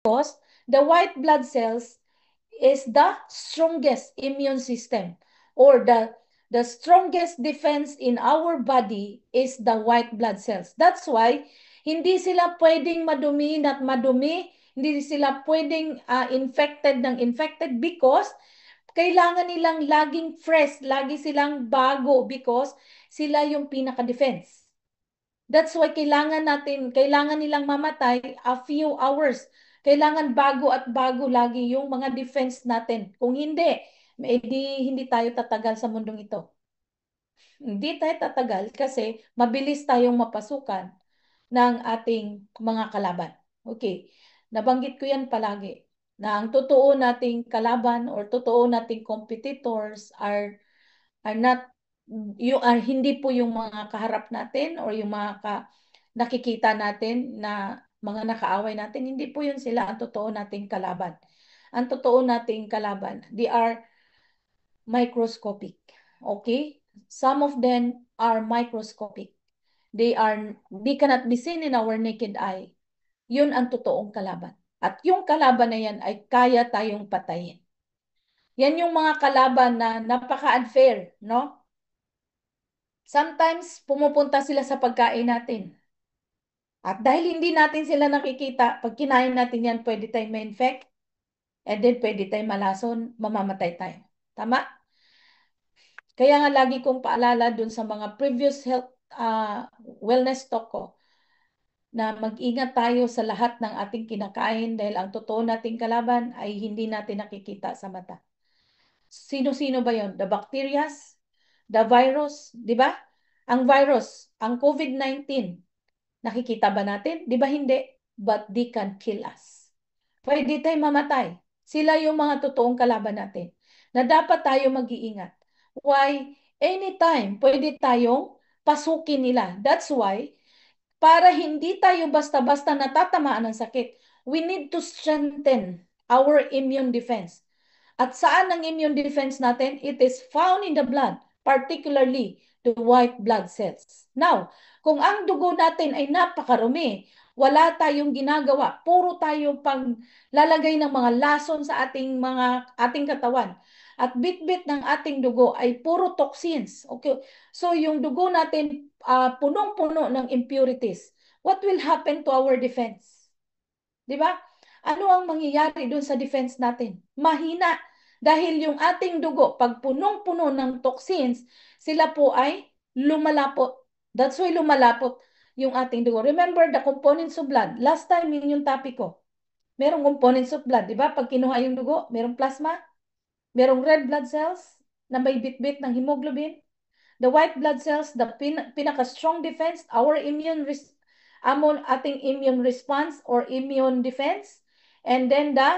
because the white blood cells is the strongest immune system, or the strongest defense in our body is the white blood cells. That's why hindi sila pwedeng madumi at madumi, hindi sila pwedeng infected ng infected, because kailangan nilang laging fresh, lagi silang bago, because sila yung pinaka-defense. That's why kailangan nilang mamatay a few hours. Kailangan bago at bago lagi yung mga defense natin. Kung hindi, hindi tayo tatagal sa mundong ito. Hindi tayo tatagal kasi mabilis tayong mapasukan ng ating mga kalaban. Okay, nabanggit ko yan palagi na ang totoo nating kalaban or totoo nating competitors are not hindi po yung mga kaharap natin or yung mga nakikita natin na mga nakaaway natin. Hindi po yun sila ang totoo nating kalaban. Ang totoo nating kalaban, they are microscopic. Okay? Some of them are microscopic. They cannot be seen in our naked eye. Yun ang totoong kalaban. At yung kalaban na yan ay kaya tayong patayin. Yan yung mga kalaban na napaka-unfair, no? Sometimes, pumupunta sila sa pagkain natin. At dahil hindi natin sila nakikita, pag kinain natin yan, pwede tayong ma-infect, and then pwede tayong malason, mamamatay tayo. Tama? Kaya nga lagi kong paalala dun sa mga previous health wellness talk ko, na mag-ingat tayo sa lahat ng ating kinakain dahil ang totoo nating kalaban ay hindi natin nakikita sa mata. Sino-sino ba yon? The bacterias? The virus? Di ba? Ang virus, ang COVID-19, nakikita ba natin? Di ba hindi? But they can kill us. Pwede tayo mamatay. Sila yung mga totoong kalaban natin na dapat tayo mag-iingat. Why? Anytime, pwede tayong pasukin nila. That's why, para hindi tayo basta-basta natatamaan ng sakit, we need to strengthen our immune defense. At saan ang immune defense natin? It is found in the blood, particularly the white blood cells. Now, kung ang dugo natin ay napakarumi, wala tayong ginagawa, puro tayo paglalagay ng mga lason sa ating katawan. At bit-bit ng ating dugo ay puro toxins. Okay? So yung dugo natin punong-puno ng impurities. What will happen to our defense? 'Di ba? Ano ang mangyayari doon sa defense natin? Mahina. Dahil yung ating dugo, pag punong-puno ng toxins, sila po ay lumalapot. That's why lumalapot yung ating dugo. Remember the components of blood. Last time, yun yung topic ko. Merong components of blood, di ba? Pag kinuha yung dugo, merong plasma, merong red blood cells na may bit-bit ng hemoglobin. The white blood cells, the pinaka-strong defense, ating immune response or immune defense, and then the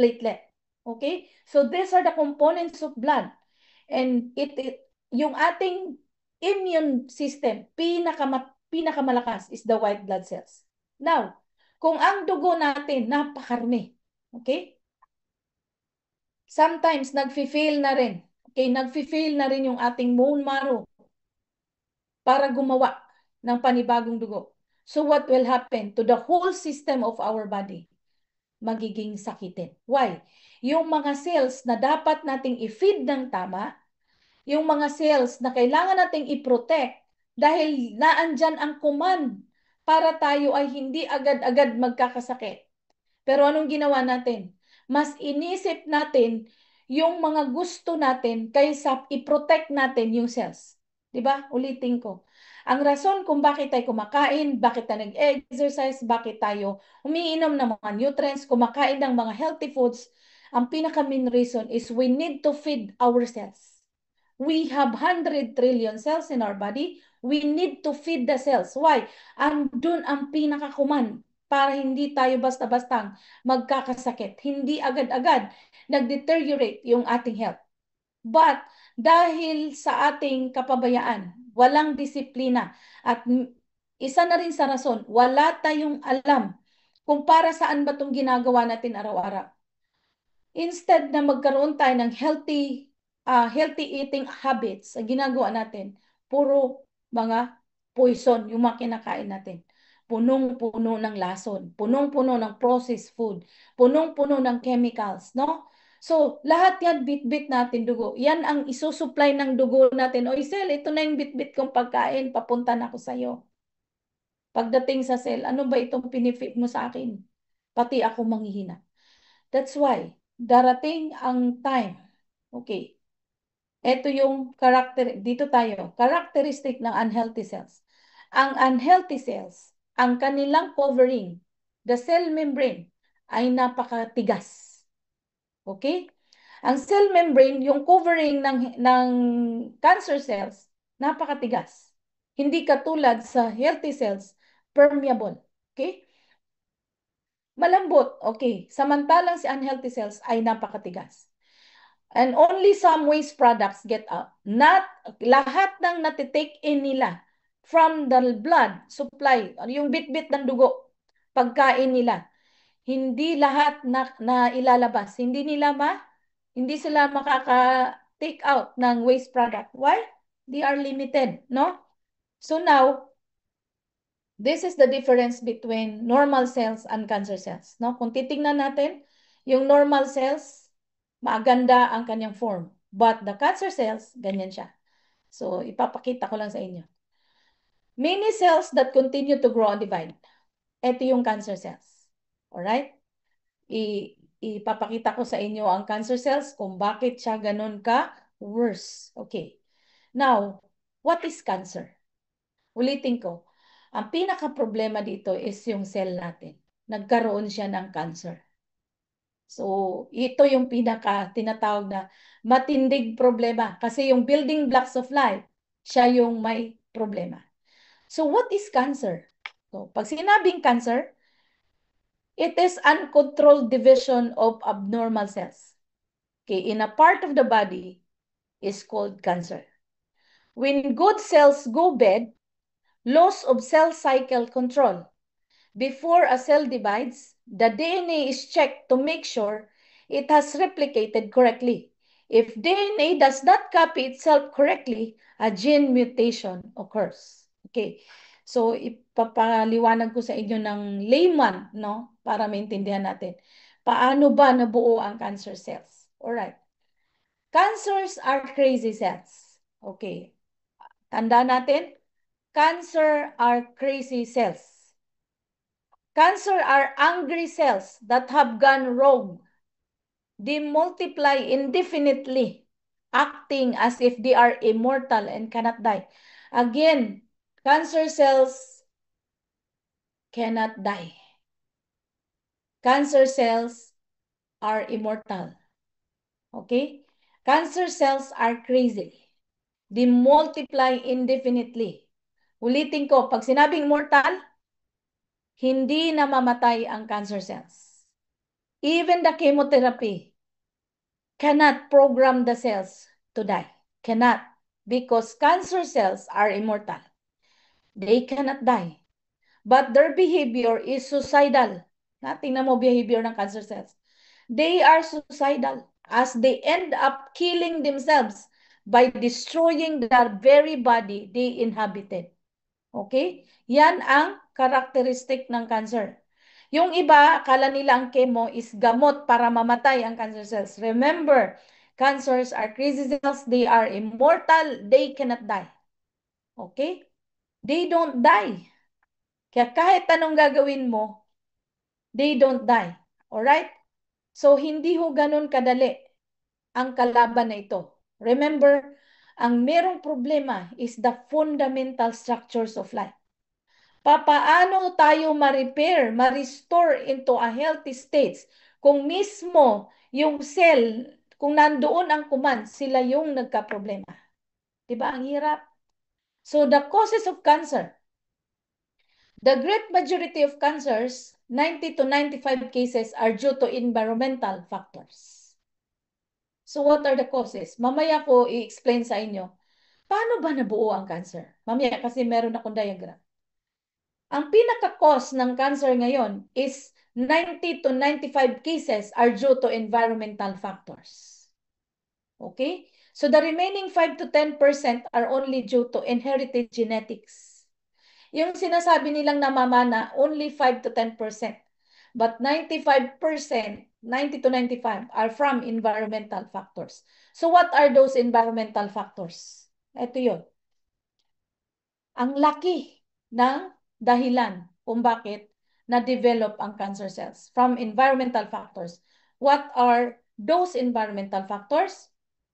platelet. Okay? So these are the components of blood. And yung ating immune system, pinakamalakas is the white blood cells. Now, kung ang dugo natin napakarami, okay? Sometimes nagfi-fail na rin. Okay, nagfi-fail na rin yung ating bone marrow para gumawa ng panibagong dugo. So what will happen to the whole system of our body? Magiging sakitin. Why? Yung mga cells na dapat nating i-feed ng tama, yung mga cells na kailangan nating i-protect dahil naandyan ang command para tayo ay hindi agad-agad magkakasakit. Pero anong ginawa natin? Mas inisip natin yung mga gusto natin kaysa i-protect natin yung cells. 'Di ba? Ulitin ko. Ang rason kung bakit tayo kumakain, bakit tayo nag-exercise, bakit tayo umiinom ng mga nutrients, kumakain ng mga healthy foods, ang pinaka-main reason is we need to feed our cells. We have 100 trillion cells in our body. We need to feed the cells. Why? Andun ang pinaka-command para hindi tayo basta-bastang magkakasakit. Hindi agad-agad nag-deteriorate yung ating health. But dahil sa ating kapabayaan, walang disiplina, at isa na rin sa rason, wala tayong alam kung para saan ba itong ginagawa natin araw-araw. Instead na magkaroon tayo ng healthy eating habits, ang ginagawa natin, puro mga poison yung mga kinakain natin. punong-puno ng lason, punong-puno ng processed food, punong-puno ng chemicals, no? So, lahat yan, bit-bit natin dugo. Yan ang isusupply ng dugo natin. O, Isel, ito na yung bit-bit kong pagkain, papunta na ako sa'yo. Pagdating sa cell, ano ba itong pinifit mo sa akin? Pati ako manghihina. That's why, darating ang time. Okay. Ito yung dito tayo, characteristic ng unhealthy cells. Ang unhealthy cells, ang kanilang covering, the cell membrane, ay napakatigas. Okay? Ang cell membrane, yung covering ng cancer cells, napakatigas. Hindi katulad sa healthy cells, permeable. Okay? Malambot. Okay. Samantalang si unhealthy cells ay napakatigas. And only some waste products get out. Not lahat ng natitake in nila from the blood supply, yung bit-bit ng dugo, pagkain nila, hindi lahat na ilalabas. Hindi sila makaka-take out ng waste product. Why? They are limited, no? So now, this is the difference between normal cells and cancer cells, no? Kung titingnan natin, yung normal cells, maganda ang kanyang form. But the cancer cells, ganyan siya. So, ipapakita ko lang sa inyo. Many cells that continue to grow and divide. Ito yung cancer cells. Alright? Ipapakita ko sa inyo ang cancer cells kung bakit siya ganun ka worse. Okay. Now, what is cancer? Ulitin ko. Ang pinaka-problema dito is yung cell natin. Nagkaroon siya ng cancer. So, ito yung tinatawag na matinding problema. Kasi yung building blocks of life, siya yung may problema. So, what is cancer? So, pag sinabing cancer, it is uncontrolled division of abnormal cells. Okay, in a part of the body is called cancer. When good cells go bad, loss of cell cycle control. Before a cell divides, the DNA is checked to make sure it has replicated correctly. If DNA does not copy itself correctly, a gene mutation occurs. Okay. So, ipapaliwanag ko sa inyo ng layman, no? Para maintindihan natin. Paano ba nabuo ang cancer cells? Alright. Cancers are crazy cells. Okay. Tanda natin, cancer are crazy cells. Cancer are angry cells that have gone rogue. They multiply indefinitely, acting as if they are immortal and cannot die. Again, cancer cells cannot die. Cancer cells are immortal. Okay? Cancer cells are crazy. They multiply indefinitely. Ulitin ko, pag sinabing mortal, hindi namamatay ang cancer cells. Even the chemotherapy cannot program the cells to die. Cannot. Because cancer cells are immortal. They cannot die. But their behavior is suicidal. Tingnan mo behavior ng cancer cells. They are suicidal as they end up killing themselves by destroying the very body they inhabited. Okay? Yan ang characteristic ng cancer. Yung iba, akala nila ang chemo is gamot para mamatay ang cancer cells. Remember, cancers are crazy cells. They are immortal. They cannot die. Okay? They don't die. Kaya kahit anong gagawin mo, they don't die. Alright? So, hindi ho ganun kadali ang kalaban na ito. Remember, ang merong problema is the fundamental structures of life. Papaano tayo ma-repair, ma-restore into a healthy state kung mismo yung cell, kung nandoon ang command, sila yung nagka-problema. Diba? Ang hirap. So, the causes of cancer. The great majority of cancers, 90 to 95 cases, are due to environmental factors. So, what are the causes? Mamaya ko i-explain sa inyo. Paano ba nabuo ang cancer? Mamaya kasi meron akong diagram. Ang pinaka-cause ng cancer ngayon is 90 to 95 cases are due to environmental factors. Okay? So the remaining 5 to 10% are only due to inherited genetics. Yung sinasabi nilang namamana, only 5 to 10%. But 95%, 90 to 95 are from environmental factors. So what are those environmental factors? Ito yun. Ang laki ng dahilan kung bakit na-develop ang cancer cells from environmental factors. What are those environmental factors?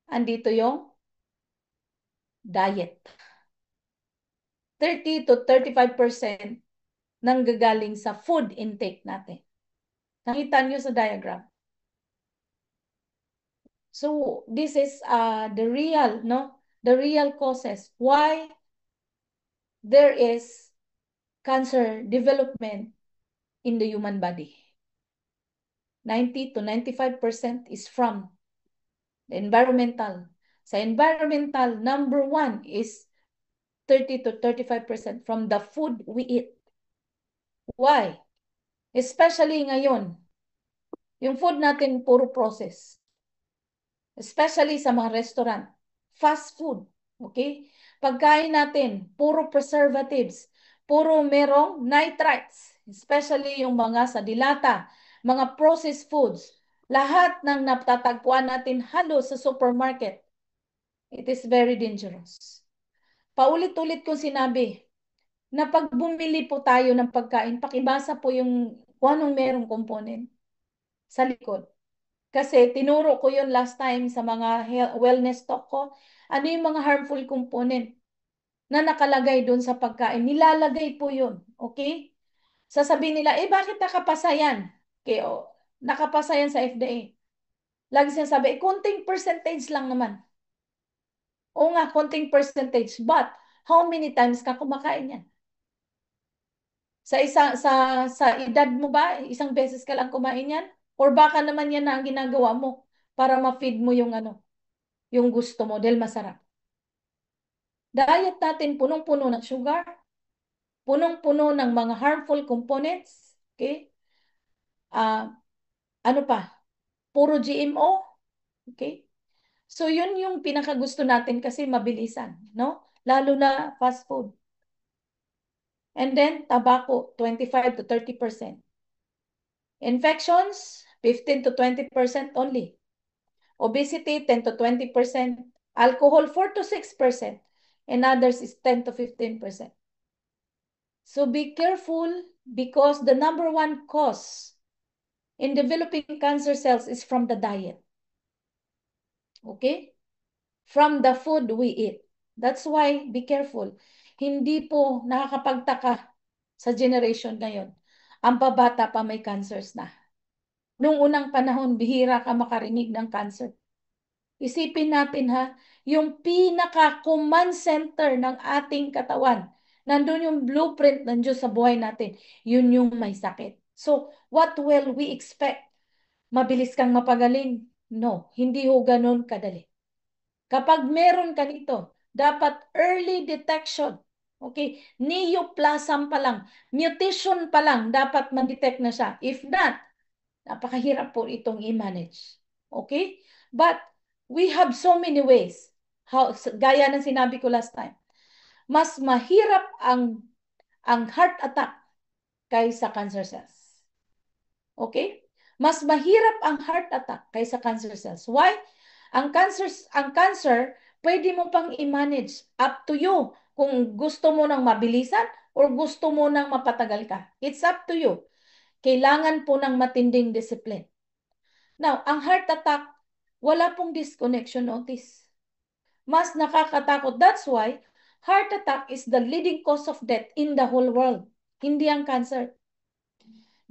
Andito yung diet. 30 to 35% nanggagaling sa food intake natin. Nakita nyo sa diagram. So this is the real causes why there is cancer development in the human body. 90 to 95% is from the environmental. Sa environmental, number one is 30 to 35% from the food we eat. Why? Especially ngayon, yung food natin puro process. Especially sa mga restaurant. Fast food. Okay? Pagkain natin, puro preservatives. Puro merong nitrites. Especially yung mga sa dilata, mga processed foods. Lahat ng natatagpuan natin halos sa supermarket. It is very dangerous. Paulit-ulit kong sinabi na pag bumili po tayo ng pagkain, pakibasa po yung kung anong merong component sa likod. Kasi tinuro ko yun last time sa mga wellness talk ko. Ano yung mga harmful component na nakalagay doon sa pagkain? Nilalagay po yun. Okay? Sasabihin nila, bakit nakapasa yan? Okay, nakapasa yan sa FDA. Lagi sinasabi, konting percentage lang naman. Oo nga, konting percentage. But, how many times ka kumakain yan? Sa edad mo ba, isang beses ka lang kumain yan? Or baka naman yan na ang ginagawa mo para ma-feed mo yung yung gusto mo dahil masarap. Diet natin punong-puno ng sugar, punong-puno ng mga harmful components, okay? Ano pa? Puro GMO, okay? So yun yung pinakagusto natin kasi mabilisan, no? Lalo na fast food. And then tobacco, 25 to 30%. Infections, 15 to 20% only. Obesity, 10 to 20%. Alcohol, 4 to 6%. And others is 10 to 15%. So be careful because the number one cause in developing cancer cells is from the diet. Okay? From the food we eat. That's why be careful. Hindi po nakakapagtaka sa generation ngayon. Ang babata pa may cancers na. Noong unang panahon, bihira ka makarinig ng cancer. Isipin natin ha, yung pinaka-command center ng ating katawan, nandun yung blueprint ng Diyos sa buhay natin, yun yung may sakit. So, what will we expect? Mabilis kang mapagaling? No, hindi ho ganun kadali. Kapag meron ka nito, dapat early detection. Okay, neoplasm pa lang, mutation pa lang, dapat man-detect na siya. If not, napakahirap po itong i-manage. Okay? But we have so many ways. Gaya ng sinabi ko last time. Mas mahirap ang heart attack kaysa cancer cells. Okay? Mas mahirap ang heart attack kaysa cancer cells. Why? Ang cancer, pwede mo pang i-manage. Up to you. Kung gusto mo ng mabilisan or gusto mo ng mapatagal ka. It's up to you. Kailangan po ng matinding discipline. Now, ang heart attack, wala pong disconnection notice. Mas nakakatakot. That's why heart attack is the leading cause of death in the whole world. Hindi ang cancer.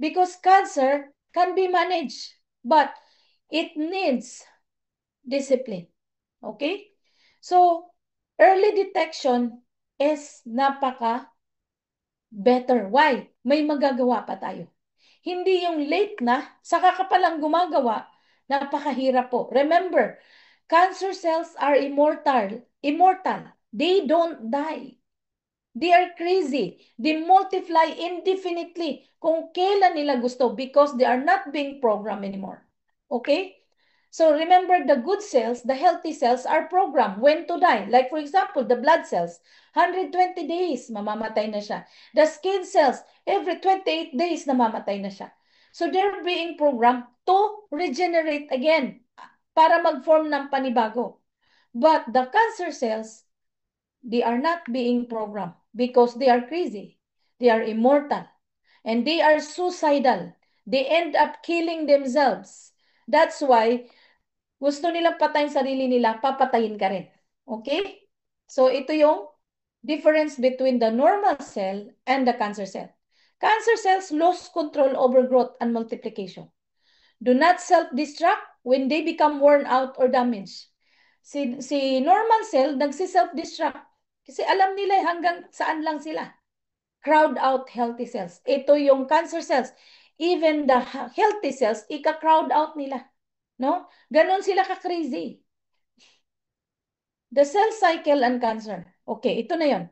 Because cancer can be managed, but it needs discipline. Okay? So, early detection is better. Why? May magagawa pa tayo. Hindi yung late na, saka ka palang gumagawa, napakahirap po. Remember, cancer cells are immortal. Immortal. They don't die. They are crazy. They multiply indefinitely kung kailan nila gusto because they are not being programmed anymore. Okay? So remember, the good cells, the healthy cells are programmed when to die. Like for example, the blood cells, 120 days, mamamatay na siya. The skin cells, every 28 days, namamatay na siya. So they're being programmed to regenerate again para mag-form ng panibago. But the cancer cells, they are not being programmed because they are crazy. They are immortal. And they are suicidal. They end up killing themselves. That's why gusto nilang patayin sarili nila, papatayin ka rin. Okay? So ito yung difference between the normal cell and the cancer cell. Cancer cells lose control over growth and multiplication. Do not self-destruct when they become worn out or damaged. Si normal cell, nagsi-self-destruct. Kasi alam nila hanggang saan lang sila. Crowd out healthy cells. Ito yung cancer cells. Even the healthy cells, ika-crowd out nila. No? Ganon sila ka-crazy. The cell cycle and cancer. Okay, ito na yon.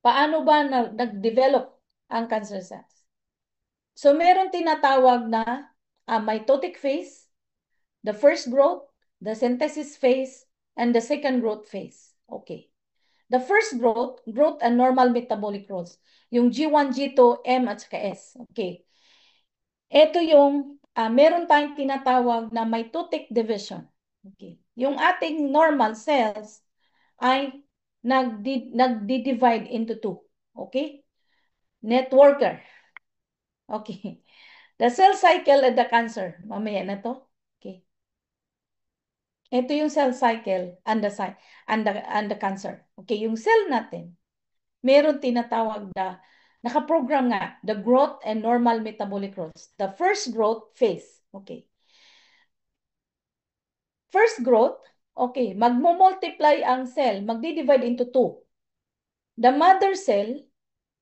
Paano ba nag-develop ang cancer cells? So, meron tinatawag na mitotic phase, the first growth, the synthesis phase, and the second growth phase. Okay. The first growth and normal metabolic growth. Yung G1, G2, M at saka S. Okay. Ito yung meron tayong tinatawag na mitotic division. Okay. Yung ating normal cells ay nagdi-divide into two. Okay? Networker. Okay. The cell cycle at the cancer. Mamaya na to. Okay. Ito yung cell cycle and the cancer. Okay, yung cell natin, meron tinatawag na nakaprogram nga, the growth and normal metabolic growth. The first growth phase. Okay. First growth, okay, magmo-multiply ang cell, magdi-divide into two. The mother cell,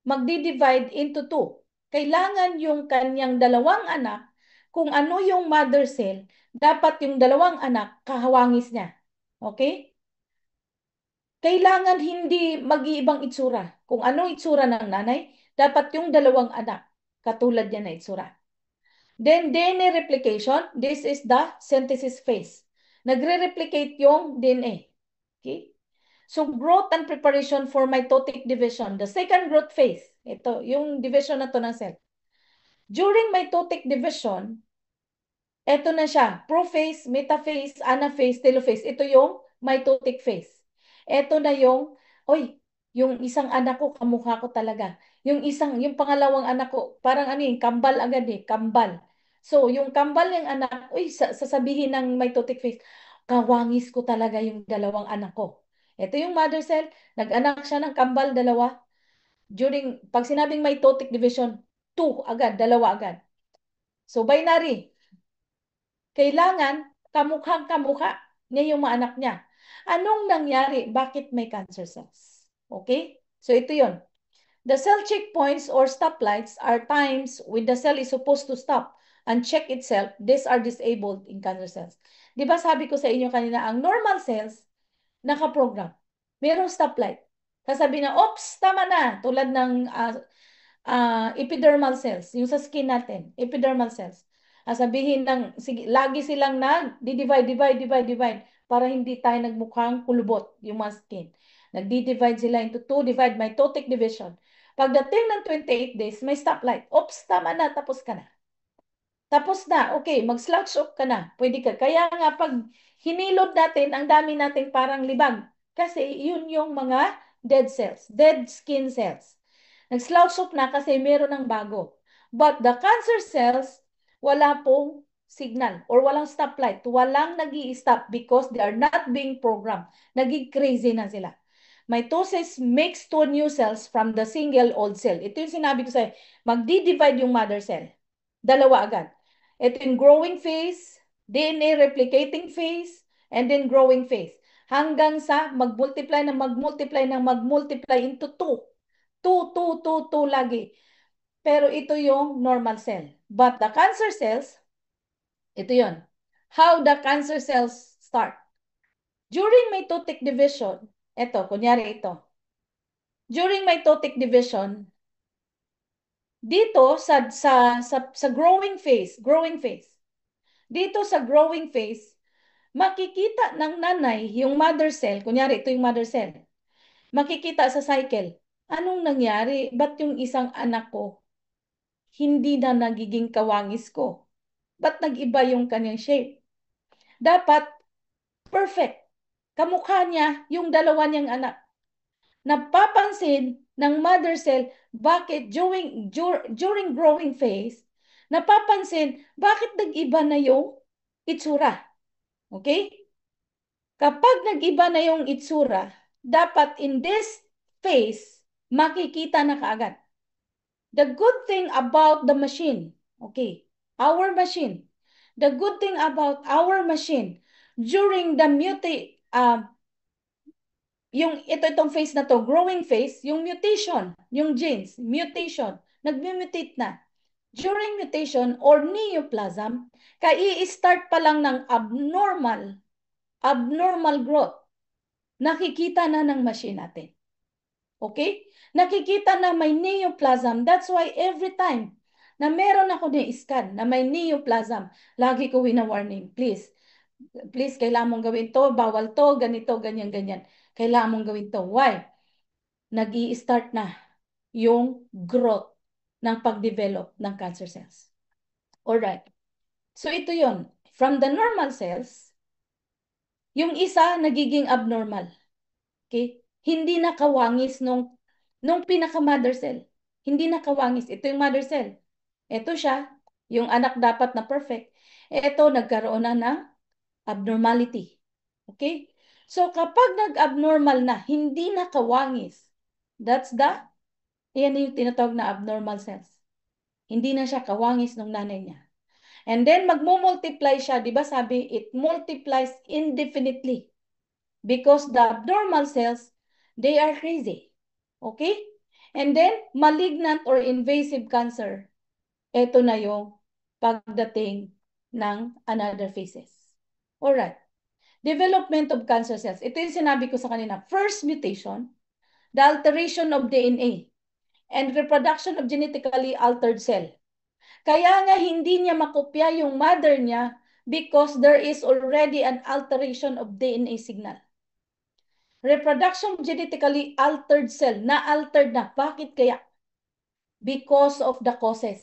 magdi-divide into two. Kailangan yung kanyang dalawang anak, kung ano yung mother cell, dapat yung dalawang anak, kahawangis niya. Okay? Kailangan hindi mag-iibang itsura. Kung anong itsura ng nanay, dapat yung dalawang anak, katulad niya na itsura. Then DNA replication, this is the synthesis phase. Nagre-replicate yung DNA. Okay? So growth and preparation for mitotic division. The second growth phase. Ito, yung division na to ng cell. During mitotic division, ito na siya. Prophase, metaphase, anaphase, telophase. Ito yung mitotic phase. Ito na yung, yung isang anak ko, kamukha ko talaga. Yung pangalawang anak ko, parang ano yung kambal agad kambal. So, yung kambal yung anak, sasabihin ng mitotic phase, kawangis ko talaga yung dalawang anak ko. Ito yung mother cell, nag-anak siya ng kambal, dalawa. Pag sinabing mitotic division, two agad, dalawa agad. So, binary. Kailangan kamukhang-kamukha niya yung mga anak niya. Anong nangyari? Bakit may cancer cells? Okay? So ito yon. The cell checkpoints or stoplights are times when the cell is supposed to stop and check itself. These are disabled in cancer cells. Di ba sabi ko sa inyo kanina, ang normal cells, nakaprogram. Merong stoplight. Sasabihin na, oops, tama na. Tulad ng epidermal cells, yung sa skin natin, epidermal cells. Sabihin ng, sige, lagi silang divide para hindi tayo nagmukhang kulubot yung mga skin. Nagdi-divide sila into two, divide, mitotic division. Pagdating ng 28 days, may stoplight. Oops, tama na, tapos ka na. Tapos na, okay, mag-slouch off ka na. Pwede ka. Kaya nga pag hinilod natin, ang dami nating parang libag. Kasi yun yung mga dead cells, dead skin cells. Nag-slouch off na kasi meron ng bago. But the cancer cells, wala pong signal or walang stoplight. Walang nag-i-stop because they are not being programmed. Naging crazy na sila. Mitosis makes two new cells from the single old cell. Ito yung sinabi ko sa'yo. Magdi-divide yung mother cell. Dalawa agad. Ito yung growing phase, DNA replicating phase, and then growing phase. Hanggang sa mag-multiply into two. Two lagi. Pero ito yung normal cell. But the cancer cells, ito yon. How the cancer cells start. During mitotic division, kunyari ito. During mitotic division, dito sa growing phase, Dito sa growing phase, makikita ng nanay yung mother cell, kunyari ito yung mother cell, makikita sa cycle, anong nangyari? Ba't yung isang anak ko hindi na nagiging kawangis ko? Ba't nag-iba yung kanyang shape? Dapat perfect. Kamukha niya yung dalawa niyang anak. Napapansin ng mother cell, bakit during growing phase, napapansin, bakit nag-iba na yung itsura? Okay? Kapag nag-iba na yung itsura, dapat in this phase, makikita na kaagad. The good thing about the machine, okay, our machine, the good thing about our machine, during the itong phase na to, growing phase, yung mutation, yung genes, mutation, nag-mutate na. During mutation or neoplasm, i-start pa lang ng abnormal growth, nakikita na ng machine natin. Okay? Nakikita na may neoplasm. That's why every time na meron ako ni-scan na may neoplasm, lagi ko wina-warning, please, kailangan mong gawin to, bawal to, ganito, ganyan, ganyan. Kailangan mong gawin to. Why? Nag-i-start na yung growth ng pag-develop ng cancer cells. Alright. So ito yon. From the normal cells, yung isa nagiging abnormal. Okay? Hindi na kawangis nung pinaka-mother cell. Hindi na kawangis. Ito yung mother cell. Ito siya, yung anak dapat na perfect. Ito, nagkaroon na ng abnormality. Okay? So, kapag nag-abnormal na, hindi na kawangis, yan yung tinatawag na abnormal cells. Hindi na siya kawangis ng nanay niya. And then, magmumultiply siya. Di ba sabi, it multiplies indefinitely. Because the abnormal cells, they are crazy. Okay? And then, malignant or invasive cancer. Ito na yung pagdating ng another phases. Alright. Development of cancer cells. Ito yung sinabi ko sa kanina. First mutation, the alteration of DNA, and reproduction of genetically altered cell. Kaya nga hindi niya makopya yung mother niya because there is already an alteration of DNA signal. Reproduction of genetically altered cell, na-altered na. Bakit kaya? Because of the causes.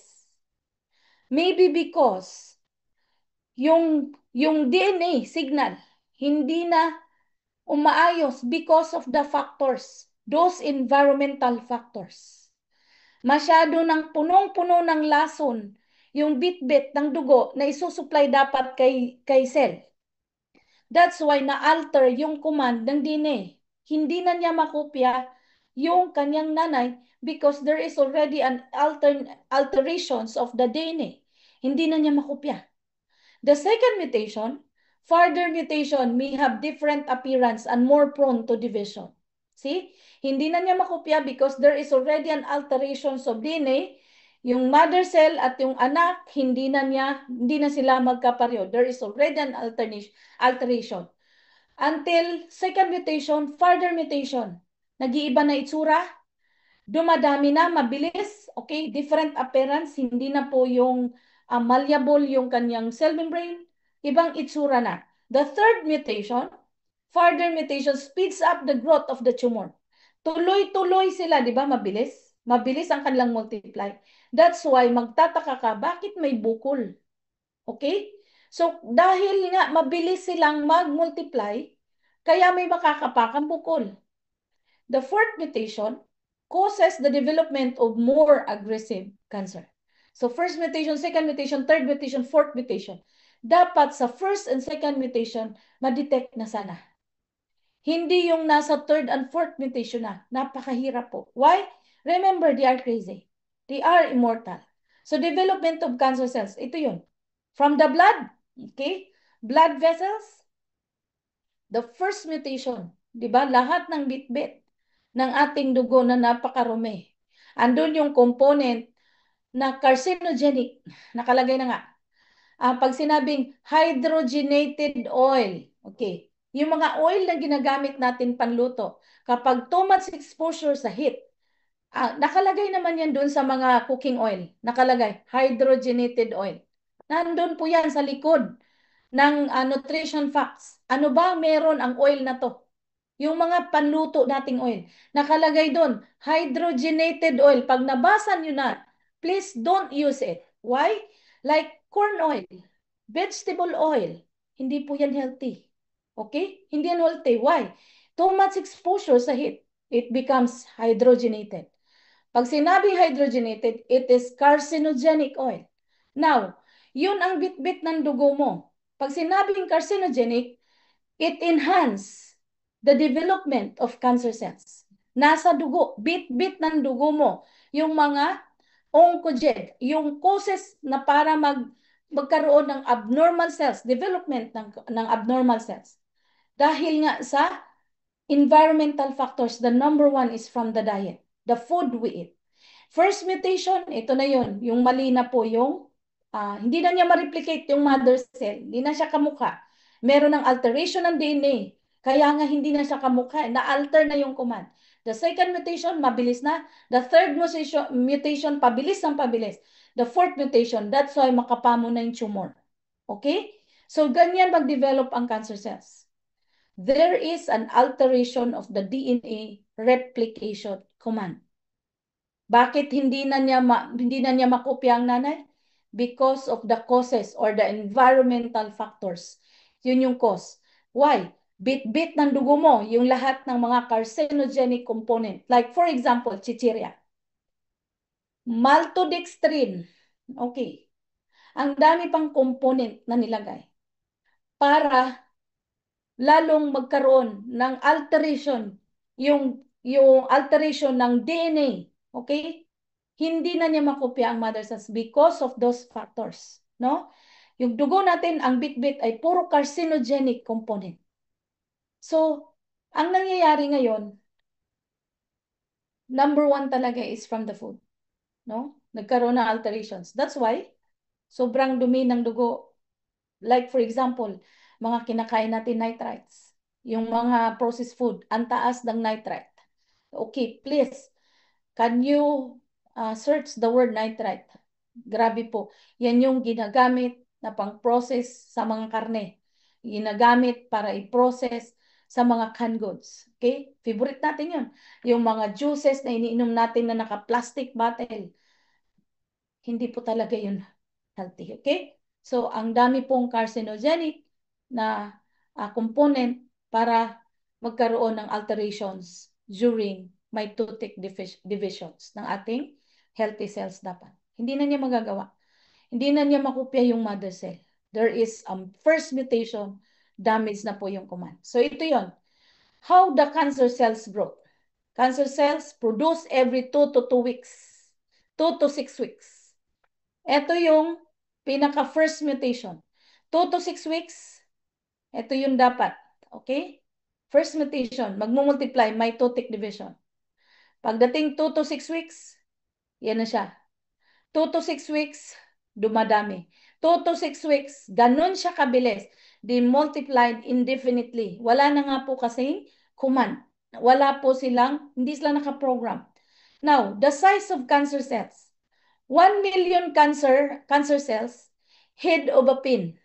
Maybe because yung DNA signal hindi na umaayos because of the factors, those environmental factors. Masyado ng punong-puno ng lason yung bitbit ng dugo na isusupply dapat kay cell. That's why na-alter yung command ng DNA. Hindi na niya makopya yung kanyang nanay because there is already an alterations of the DNA. Hindi na niya makopya. The second mutation, further mutation may have different appearance and more prone to division. See? Hindi na niya makopya because there is already an alterations of DNA. Yung mother cell at yung anak, hindi na sila magkapareho. There is already an alteration. Until second mutation, further mutation. Nag-iiba na itsura, dumadami na, mabilis, okay, different appearance, hindi na po yung malleable yung kanyang cell membrane, ibang itsura na. The third mutation, further mutation, speeds up the growth of the tumor. Tuloy-tuloy sila, di ba? Mabilis. Mabilis ang kanilang multiply. That's why magtataka ka, bakit may bukol? Okay? So, dahil nga mabilis silang mag-multiply, kaya may makakapakang bukol. The fourth mutation causes the development of more aggressive cancer. So, first mutation, second mutation, third mutation, fourth mutation. Dapat sa first and second mutation, ma-detect na sana. Hindi yung nasa third and fourth mutation na. Napakahirap po. Why? Remember, they are crazy. They are immortal. So, development of cancer cells, ito yun. From the blood, okay? Blood vessels, the first mutation, di ba? Lahat ng bitbit ng ating dugo na napakarumi. Andun yung component na carcinogenic, nakalagay na nga. Pag sinabing hydrogenated oil, okay, yung mga oil na ginagamit natin panluto, kapag too much exposure sa heat, nakalagay naman yan doon sa mga cooking oil, nakalagay, hydrogenated oil. Nandun po yan sa likod ng nutrition facts. Ano ba meron ang oil na to? Yung mga panluto nating oil. Nakalagay doon, hydrogenated oil. Pag nabasa nyo na, please don't use it. Why? Like corn oil, vegetable oil. Hindi po yan healthy. Okay? Hindi yan healthy. Why? Too much exposure sa heat. It becomes hydrogenated. Pag sinabing hydrogenated, it is carcinogenic oil. Now, yun ang bit-bit ng dugo mo. Pag sinabing carcinogenic, it enhance the development of cancer cells. Nasa dugo, bit-bit ng dugo mo, yung mga oncogene, yung causes na para magkaroon ng abnormal cells, development ng abnormal cells. Dahil nga sa environmental factors, the number one is from the diet, the food we eat. First mutation, ito na yun, yung mali na po yung, hindi na niya ma-replicate yung mother cell, hindi na siya kamukha. Meron ng alteration ng DNA, kaya nga hindi na siya kamukha, na-alter na yung command. The second mutation, mabilis na. The third mutation, pabilis ng pabilis. The fourth mutation, that's why makapamo na yung tumor. Okay? So, ganyan mag-develop ang cancer cells. There is an alteration of the DNA replication command. Bakit hindi na niya makopya ang nanay? Because of the causes or the environmental factors. Yun yung cause. Why? Bit-bit ng dugo mo, yung lahat ng mga carcinogenic component. Like for example, chichirya. Maltodextrin. Okay. Ang dami pang component na nilagay para lalong magkaroon ng alteration, yung alteration ng DNA. Okay? Hindi na niya makopya ang mother cells because of those factors. No? Yung dugo natin, ang bit-bit ay puro carcinogenic component. So, ang nangyayari ngayon, number one talaga is from the food. No? Nagkaroon ng alterations. That's why, sobrang dumi ng dugo. Like for example, mga kinakain natin nitrites. Yung mga processed food, ang taas ng nitrite. Okay, please, can you search the word nitrite? Grabe po. Yan yung ginagamit na pang-process sa mga karne. Ginagamit para i-process sa mga canned goods. Okay? Favorite natin yun. Yung mga juices na iniinom natin na naka-plastic bottle. Hindi po talaga yun healthy. Okay? So, ang dami pong carcinogenic na component para magkaroon ng alterations during mitotic divisions ng ating healthy cells dapat. Hindi na niya magagawa. Hindi na niya makopya yung mother cell. There is a first mutation, damage na po yung command. So ito yon. How the cancer cells grow. Cancer cells produce every 2 to 2 weeks. 2 to 6 weeks. Ito yung pinaka first mutation. 2 to 6 weeks, ito yung dapat. Okay? First mutation, magmumultiply, mitotic division. Pagdating 2 to 6 weeks, yan na siya. 2 to 6 weeks, dumadami. 2 to 6 weeks, ganun siya kabilis. They multiplied indefinitely. Wala na nga po kasing command. Wala po silang, hindi sila nakaprogram. Now, the size of cancer cells. 1 million cancer cells, head of a pin.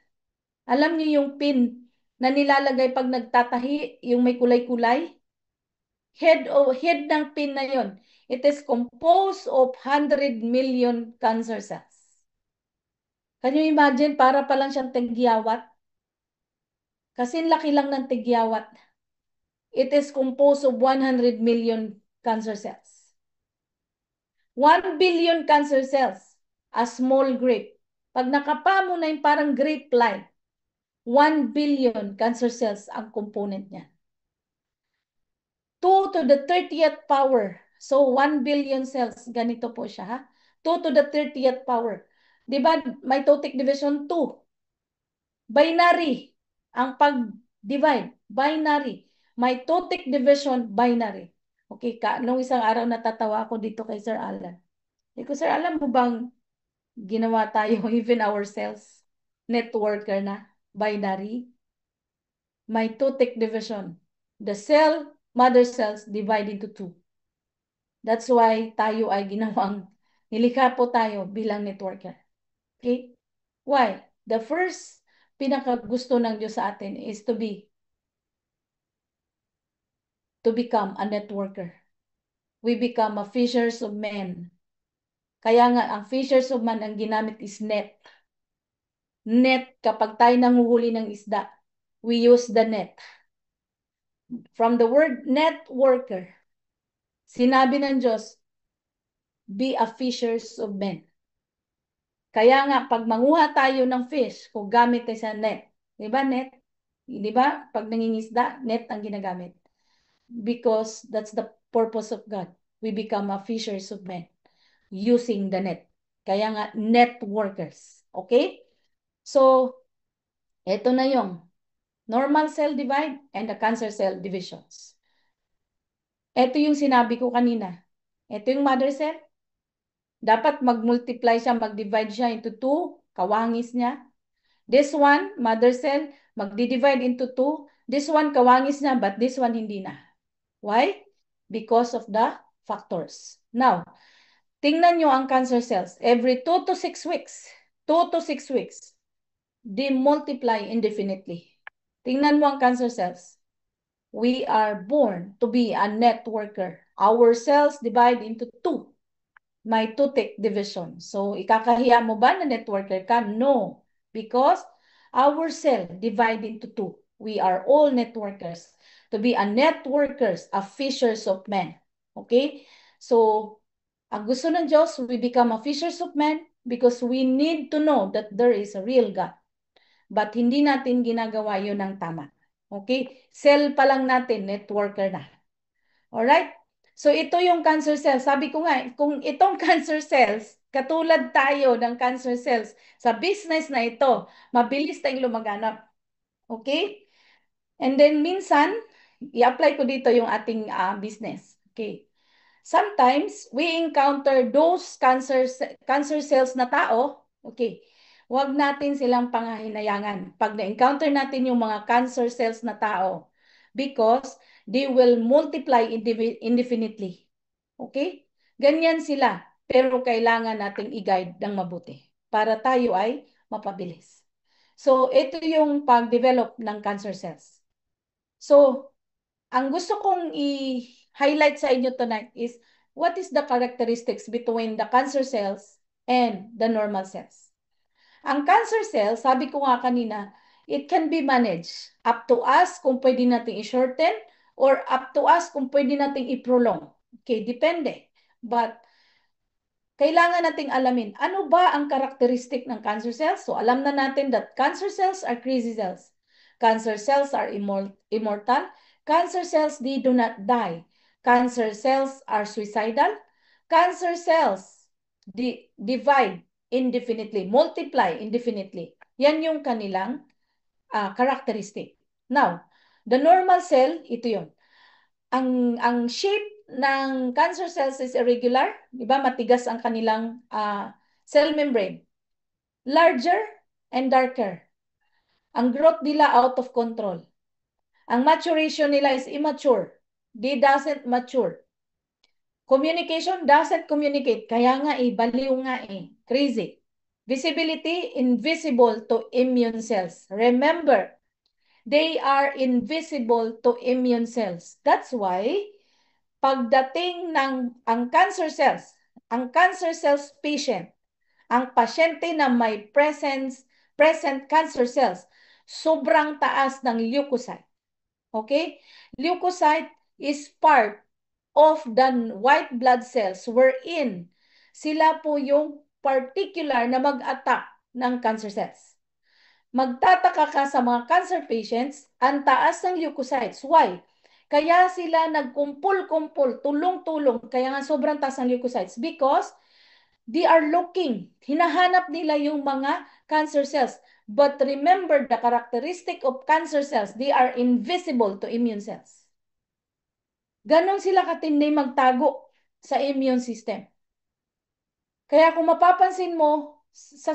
Alam niyo yung pin na nilalagay pag nagtatahi, yung may kulay-kulay? Head ng pin na yon. It is composed of 100 million cancer cells. Can you imagine? Para pa lang siyang tigyawat. Kasi laki lang ng tigyawat. It is composed of 100 million cancer cells. 1 billion cancer cells, a small grape. Pag nakapa mo na yung parang grape-like, 1 billion cancer cells ang component niya. 2 to the 30th power. So, 1 billion cells. Ganito po siya, ha? 2 to the 30th power. Diba, mitotic division 2. Binary. Ang pag-divide, binary. Mitotic division, binary. Okay, nung isang araw natatawa ako dito kay Sir Alan. Ko, Sir, alam mo bang ginawa tayo, even ourselves, networker na, binary? Mitotic division. The cell, mother cells divide into 2. That's why tayo ay ginawang, nilikha po tayo bilang networker. Okay? Why? The first pinakagusto ng Diyos sa atin is to become a networker. We become a fishers of men. Kaya nga, ang fishers of men, ang ginamit is net. Net, kapag tayo nanguhuli ng isda, we use the net. From the word networker, sinabi ng Diyos, be a fishers of men. Kaya nga, pag manguha tayo ng fish, kung gamit tayo sa net, di ba net? Di ba? Pag nangingisda, net ang ginagamit. Because that's the purpose of God. We become a fishers of men using the net. Kaya nga, networkers. Okay? So, ito na yung normal cell divide and the cancer cell divisions. Ito yung sinabi ko kanina. Ito yung mother cell. Dapat mag-multiply siya, mag-divide siya into 2, kawangis niya. This one, mother cell, magdi-divide into 2. This one, kawangis niya, but this one, hindi na. Why? Because of the factors. Now, tingnan nyo ang cancer cells. Every 2 to 6 weeks, 2 to 6 weeks, they multiply indefinitely. Tingnan mo ang cancer cells. We are born to be a networker. Our cells divide into 2. May 2-tick division. So, ikakahiya mo ba na networker ka? No. Because our cell divide into 2. We are all networkers. To be a networkers, a fishers of men. Okay? So, ang gusto ng Diyos, we become a fishers of men because we need to know that there is a real God. But hindi natin ginagawa yun ng tama. Okay? Cell pa lang natin, networker na. Alright? So ito yung cancer cells. Sabi ko nga, kung itong cancer cells, katulad tayo ng cancer cells, sa business na ito, mabilis tayong lumaganap. Okay? And then minsan, i-apply ko dito yung ating business. Okay. Sometimes, we encounter those cancer cells na tao, okay, wag natin silang pangahinayangan pag na-encounter natin yung mga cancer cells na tao because they will multiply indefinitely. Okay? Ganyan sila. Pero kailangan nating i-guide ng mabuti para tayo ay mapabilis. So, ito yung pag-develop ng cancer cells. So, ang gusto kong i-highlight sa inyo tonight is what is the characteristics between the cancer cells and the normal cells. Ang cancer cells, sabi ko nga kanina, it can be managed. Up to us kung pwede natin i-shorten or up to us kung pwede natin i-prolong. Okay, depende. But kailangan nating alamin, ano ba ang characteristic ng cancer cells? So alam na natin that cancer cells are crazy cells. Cancer cells are immortal. Cancer cells, they do not die. Cancer cells are suicidal. Cancer cells divide indefinitely, multiply indefinitely. Yan yung kanilang characteristic. Now, the normal cell, ito yun. Ang shape ng cancer cells is irregular, di ba? Matigas ang kanilang cell membrane. Larger and darker. Ang growth nila out of control. Ang maturation nila is immature. They doesn't mature. Communication doesn't communicate. Kaya nga baliw nga Crazy. Visibility, invisible to immune cells. Remember, they are invisible to immune cells. That's why, pagdating ng ang cancer cells patient, ang pasyente na may present cancer cells, sobrang taas ng leukocyte. Okay? Leukocyte is part of the white blood cells wherein sila po yung particular na mag-attack ng cancer cells. Magtataka ka sa mga cancer patients, ang taas ng leukocytes. Why? Kaya sila nagkumpul-kumpul, tulong-tulong, kaya nga sobrang taas ng leukocytes because they are looking, hinahanap nila yung mga cancer cells. But remember the characteristic of cancer cells, they are invisible to immune cells. Ganon sila katindi magtago sa immune system. Kaya kung mapapansin mo sa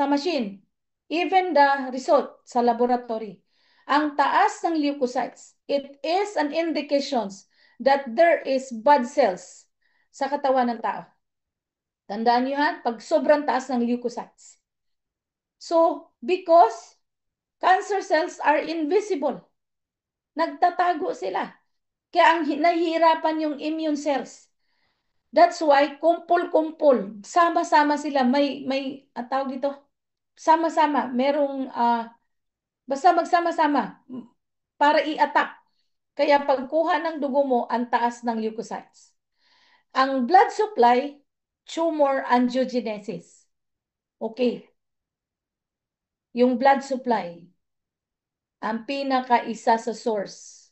machine, even the result sa laboratory, ang taas ng leukocytes, it is an indications that there is bad cells sa katawan ng tao. Tandaan niyo ha, pag sobrang taas ng leukocytes. So, because cancer cells are invisible, nagtatago sila. Kaya ang nahihirapan yung immune cells. That's why kumpul-kumpul, sama-sama sila, may tawag dito, sama-sama, merong basta magsama-sama para i-attack. Kaya pagkuha ng dugo mo, ang taas ng leukocytes. Ang blood supply, tumor angiogenesis. Okay. Yung blood supply, ang pinaka-isa sa source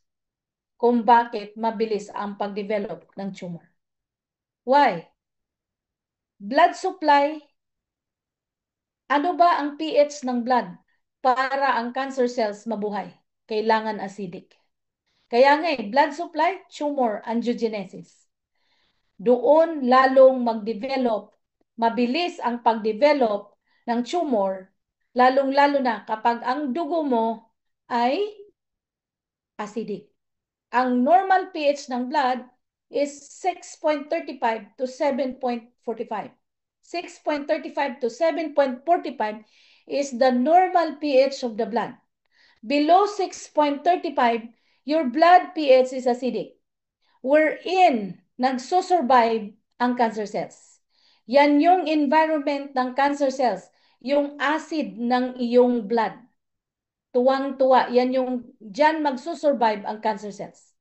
kung bakit mabilis ang pag-develop ng tumor. Why? Blood supply, ano ba ang pH ng blood para ang cancer cells mabuhay? Kailangan acidic. Kaya nga blood supply, tumor angiogenesis. Doon lalong mag-develop, mabilis ang pag-develop ng tumor, lalong-lalo na kapag ang dugo mo ay acidic. Ang normal pH ng blood is 6.35 to 7.45. 6.35 to 7.45 is the normal pH of the blood. Below 6.35, your blood pH is acidic. Wherein nagsusurvive ang cancer cells. Yan yung environment ng cancer cells, yung acid ng iyong blood. Tuwang-tuwa, yan yung dyan magsusurvive ang cancer cells.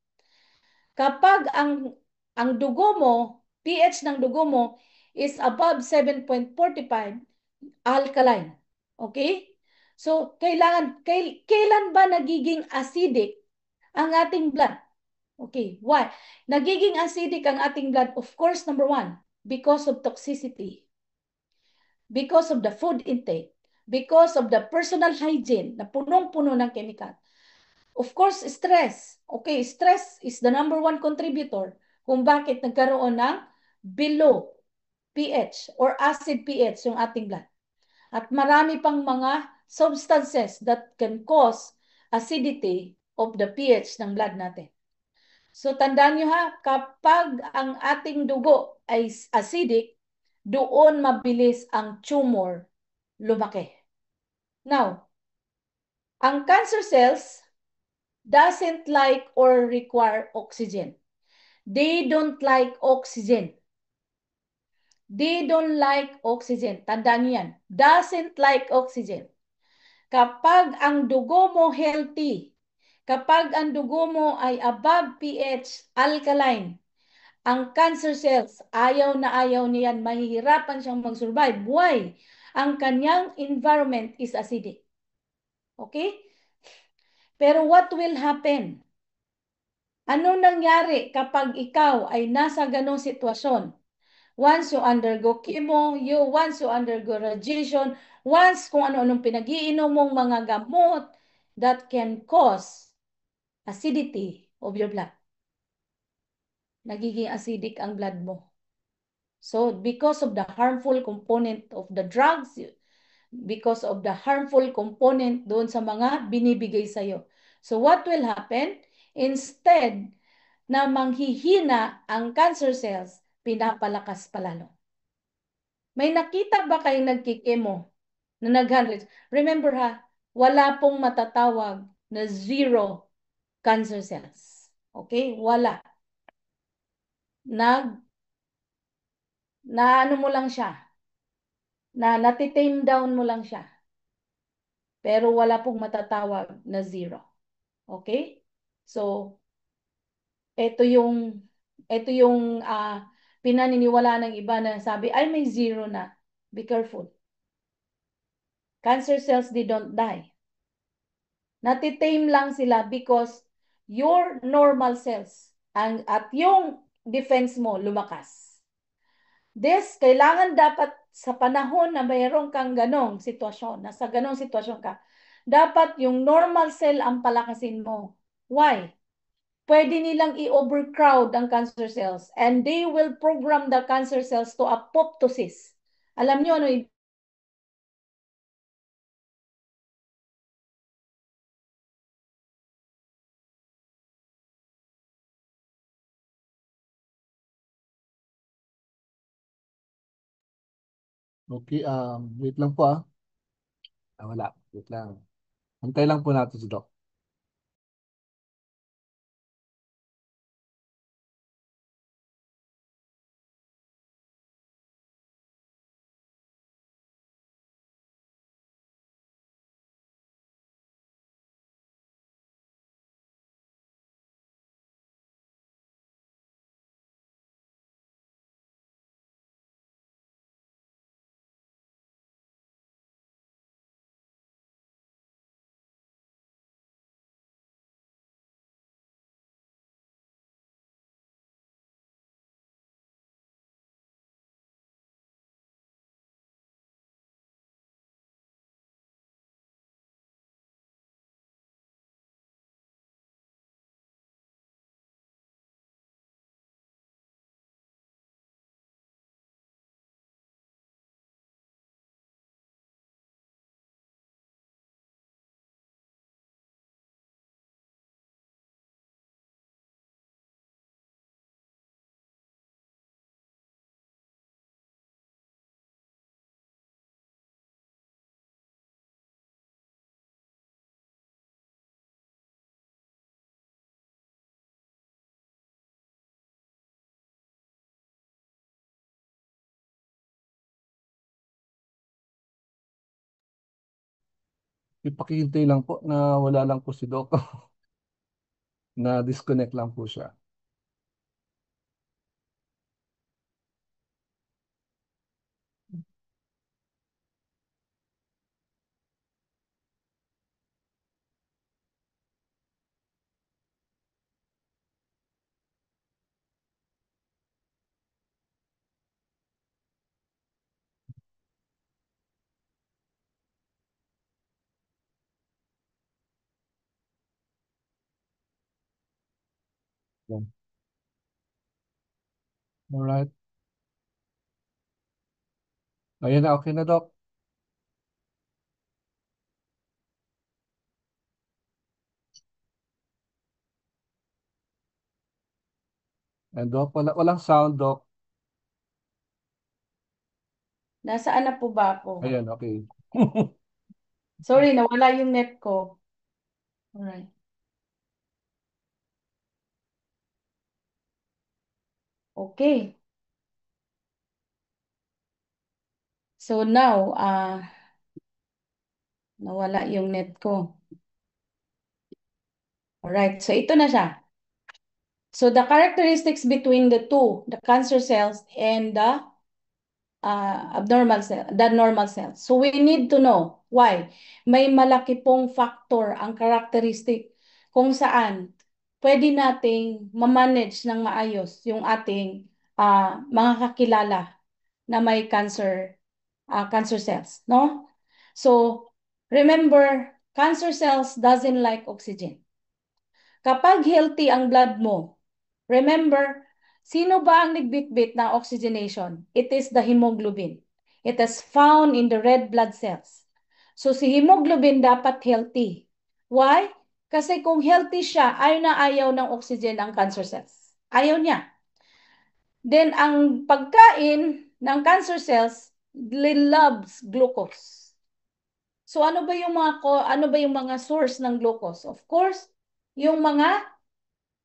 Kapag ang dugo mo, pH ng dugo mo is above 7.45, alkaline. Okay? So, kailan ba nagiging acidic ang ating blood? Okay, why? Nagiging acidic ang ating blood, of course, number one, because of toxicity, because of the food intake, because of the personal hygiene na punong-puno ng chemical. Of course, stress. Okay, stress is the number one contributor kung bakit nagkaroon ng below pH or acid pH yung ating blood. At marami pang mga substances that can cause acidity of the pH ng blood natin. So tandaan nyo ha, kapag ang ating dugo ay acidic, doon mabilis ang tumor lumaki. Now, ang cancer cells doesn't like or require oxygen. They don't like oxygen. They don't like oxygen. Tandaan nyo yan. Doesn't like oxygen. Kapag ang dugo mo healthy, kapag ang dugo mo ay above pH, alkaline, ang cancer cells, ayaw na ayaw niyan, mahihirapan siyang mag-survive. Why? Ang kanyang environment is acidic. Okay? Pero what will happen? Ano nangyari kapag ikaw ay nasa ganong sitwasyon? Once you undergo chemo, once you undergo radiation, once kung ano-anong pinag-iinom mong mga gamot that can cause acidity of your blood. Nagiging acidic ang blood mo. So, because of the harmful component of the drugs, because of the harmful component doon sa mga binibigay sa'yo. So, what will happen? Instead na manghihina ang cancer cells, pinapalakas palalo. May nakita ba kayong nagkikemo na nag-100? Remember ha, wala pong matatawag na zero cancer cells. Okay? Wala. Na ano mo lang siya, na natitame down mo lang siya. Pero wala pong matatawag na zero. Okay? So, ito yung pinaniniwala ng iba na sabi, ay may zero na. Be careful. Cancer cells, they don't die. Natitame lang sila because your normal cells at yung defense mo lumakas. Kailangan dapat sa panahon na mayroon kang ganong sitwasyon, nasa ganong sitwasyon ka, dapat yung normal cell ang palakasin mo. Why? Pwede nilang i-overcrowd ang cancer cells and they will program the cancer cells to apoptosis. Alam nyo ano Okay, wait lang po ah. Wala. Wait lang. Antay lang po natin si Doc. Ipakihintay lang po na wala lang po si Doc. Na disconnect lang po siya. Yan. Alright. Ayun na, okay na, Doc. And Doc, walang sound, Doc. Nasaan na po ba ako? Ayan, okay. Sorry, nawala yung net ko. Alright. Okay. So now, nawala yung net ko. Alright, so ito na siya. So the characteristics between the two, the cancer cells and the abnormal cell, the normal cells. So we need to know why. May malaki pong factor ang characteristic kung saan pwede nating ma-manage ng maayos yung ating mga kakilala na may cancer cells, no? So remember, cancer cells doesn't like oxygen. Kapag healthy ang blood mo, remember, sino ba ang nagbitbit ng oxygenation? It is the hemoglobin. It is found in the red blood cells. So si hemoglobin dapat healthy. Why? Kasi kung healthy siya, ayaw na ayaw ng oxygen ang cancer cells. Ayaw niya. Then ang pagkain ng cancer cells loves glucose. So ano ba yung mga source ng glucose? Of course, yung mga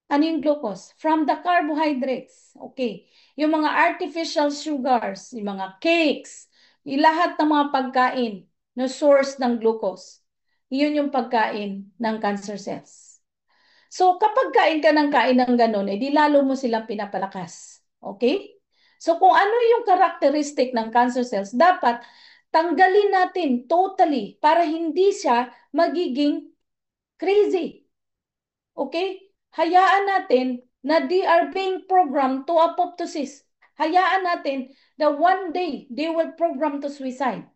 ano yung glucose? From the carbohydrates. Okay. Yung mga artificial sugars, yung mga cakes, yung lahat ng mga pagkain na source ng glucose. Yun yung pagkain ng cancer cells. So kapag kain ng ganun, di lalo mo silang pinapalakas. Okay? So kung ano yung characteristic ng cancer cells, dapat tanggalin natin totally para hindi siya magiging crazy. Okay? Hayaan natin na they are being programmed to apoptosis. Hayaan natin that one day they will program to suicide.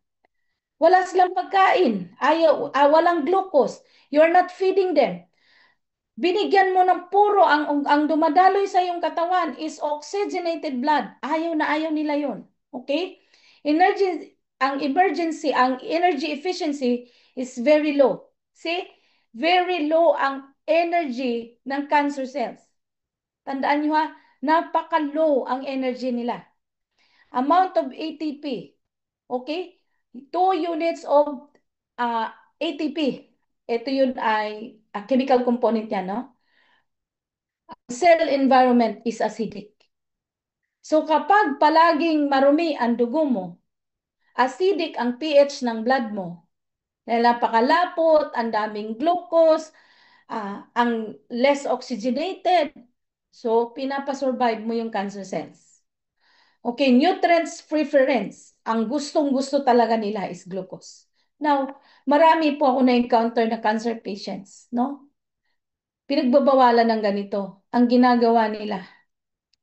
Wala silang pagkain. Walang glucose. You're not feeding them. Binigyan mo ng puro ang dumadaloy sa iyong katawan is oxygenated blood. Ayaw na ayaw nila yon. Okay? Ang energy efficiency is very low. See? Very low ang energy ng cancer cells. Tandaan nyo ha, napaka-low ang energy nila. Amount of ATP. Okay? 2 units of ATP. Ito yun ay chemical component yan, no? Cell environment is acidic. So kapag palaging marumi ang dugo mo, acidic ang pH ng blood mo, dahil napakalapot, ang daming glucose, ang less oxygenated, so pinapasurvive mo yung cancer cells. Okay, nutrients preference. Ang gustong-gusto talaga nila is glucose. Now, marami po ako na-encounter na cancer patients, no? Pinagbabawalan ng ganito. Ang ginagawa nila,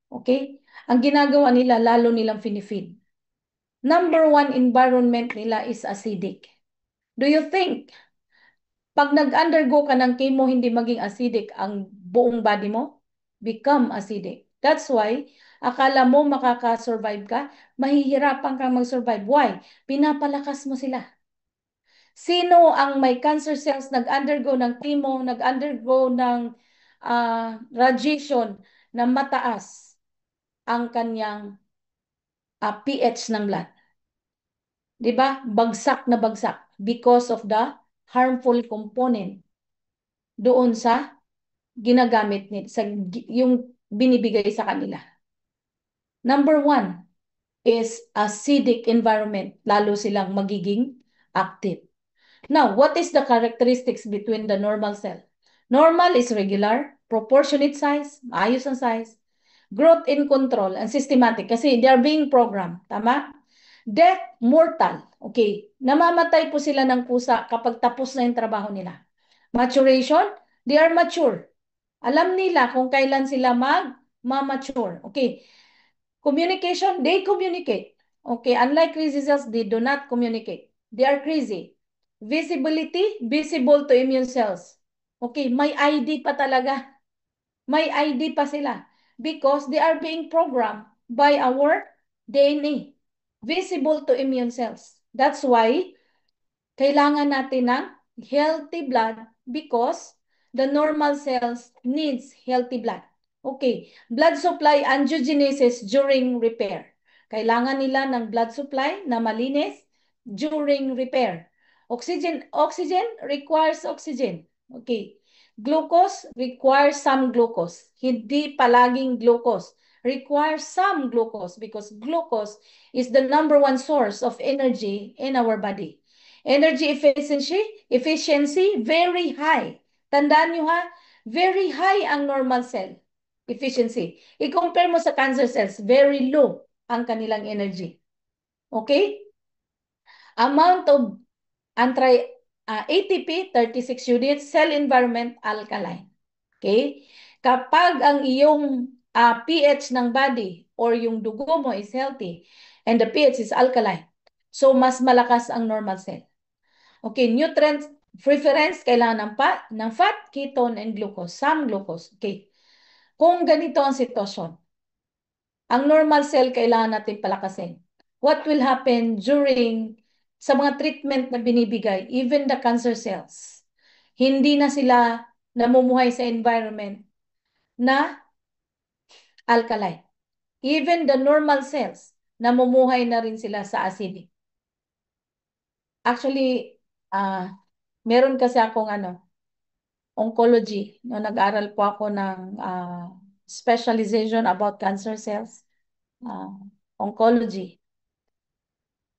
okay? Ang ginagawa nila, lalo nilang finifeed. Number one environment nila is acidic. Do you think, pag nag-undergo ka ng chemo, hindi maging acidic ang buong body mo? Become acidic. That's why, akala mo makaka-survive ka, mahihirapan kang mag-survive. Why? Pinapalakas mo sila. Sino ang may cancer cells nag-undergo ng chemo, nag-undergo ng radiation na mataas ang kanyang pH ng blood? 'Di ba? Bagsak na bagsak because of the harmful component doon sa ginagamit nila, sa yung binibigay sa kanila. Number one is acidic environment, lalo silang magiging active. Now, what is the characteristics between the normal cell? Normal is regular, proportionate size, maayos ang size, growth in control, and systematic kasi they are being programmed. Tama? Death, mortal. Okay. Namamatay po sila ng kusa kapag tapos na yung trabaho nila. Maturation, they are mature. Alam nila kung kailan sila mag-mature. Okay. Communication, they communicate. Okay. Unlike crazy cells, they do not communicate. They are crazy. Visibility, visible to immune cells. Okay. May ID pa talaga. May ID pa sila because they are being programmed by our DNA, visible to immune cells. That's why kailangan natin ng healthy blood because the normal cells needs healthy blood. Okay, blood supply angiogenesis during repair. Kailangan nila ng blood supply na malinis during repair. Oxygen requires oxygen. Okay. Glucose requires some glucose. Hindi palaging glucose. Requires some glucose because glucose is the number one source of energy in our body. Energy efficiency, very high. Tandaan nyo ha, very high ang normal cell efficiency. I-compare mo sa cancer cells, very low ang kanilang energy. Okay? Amount of ATP, 36 units, cell environment, alkaline. Okay? Kapag ang iyong pH ng body or yung dugo mo is healthy and the pH is alkaline, so mas malakas ang normal cell. Okay, nutrient preference, kailangan ng fat, ketone, and glucose. Some glucose. Okay. Kung ganito ang sitwasyon, ang normal cell kailangan natin palakasin. What will happen during sa mga treatment na binibigay, even the cancer cells, hindi na sila namumuhay sa environment na alkaline. Even the normal cells, namumuhay na rin sila sa acidic. Actually, meron kasi akong oncology. No, nag-aral po ako ng specialization about cancer cells. Oncology.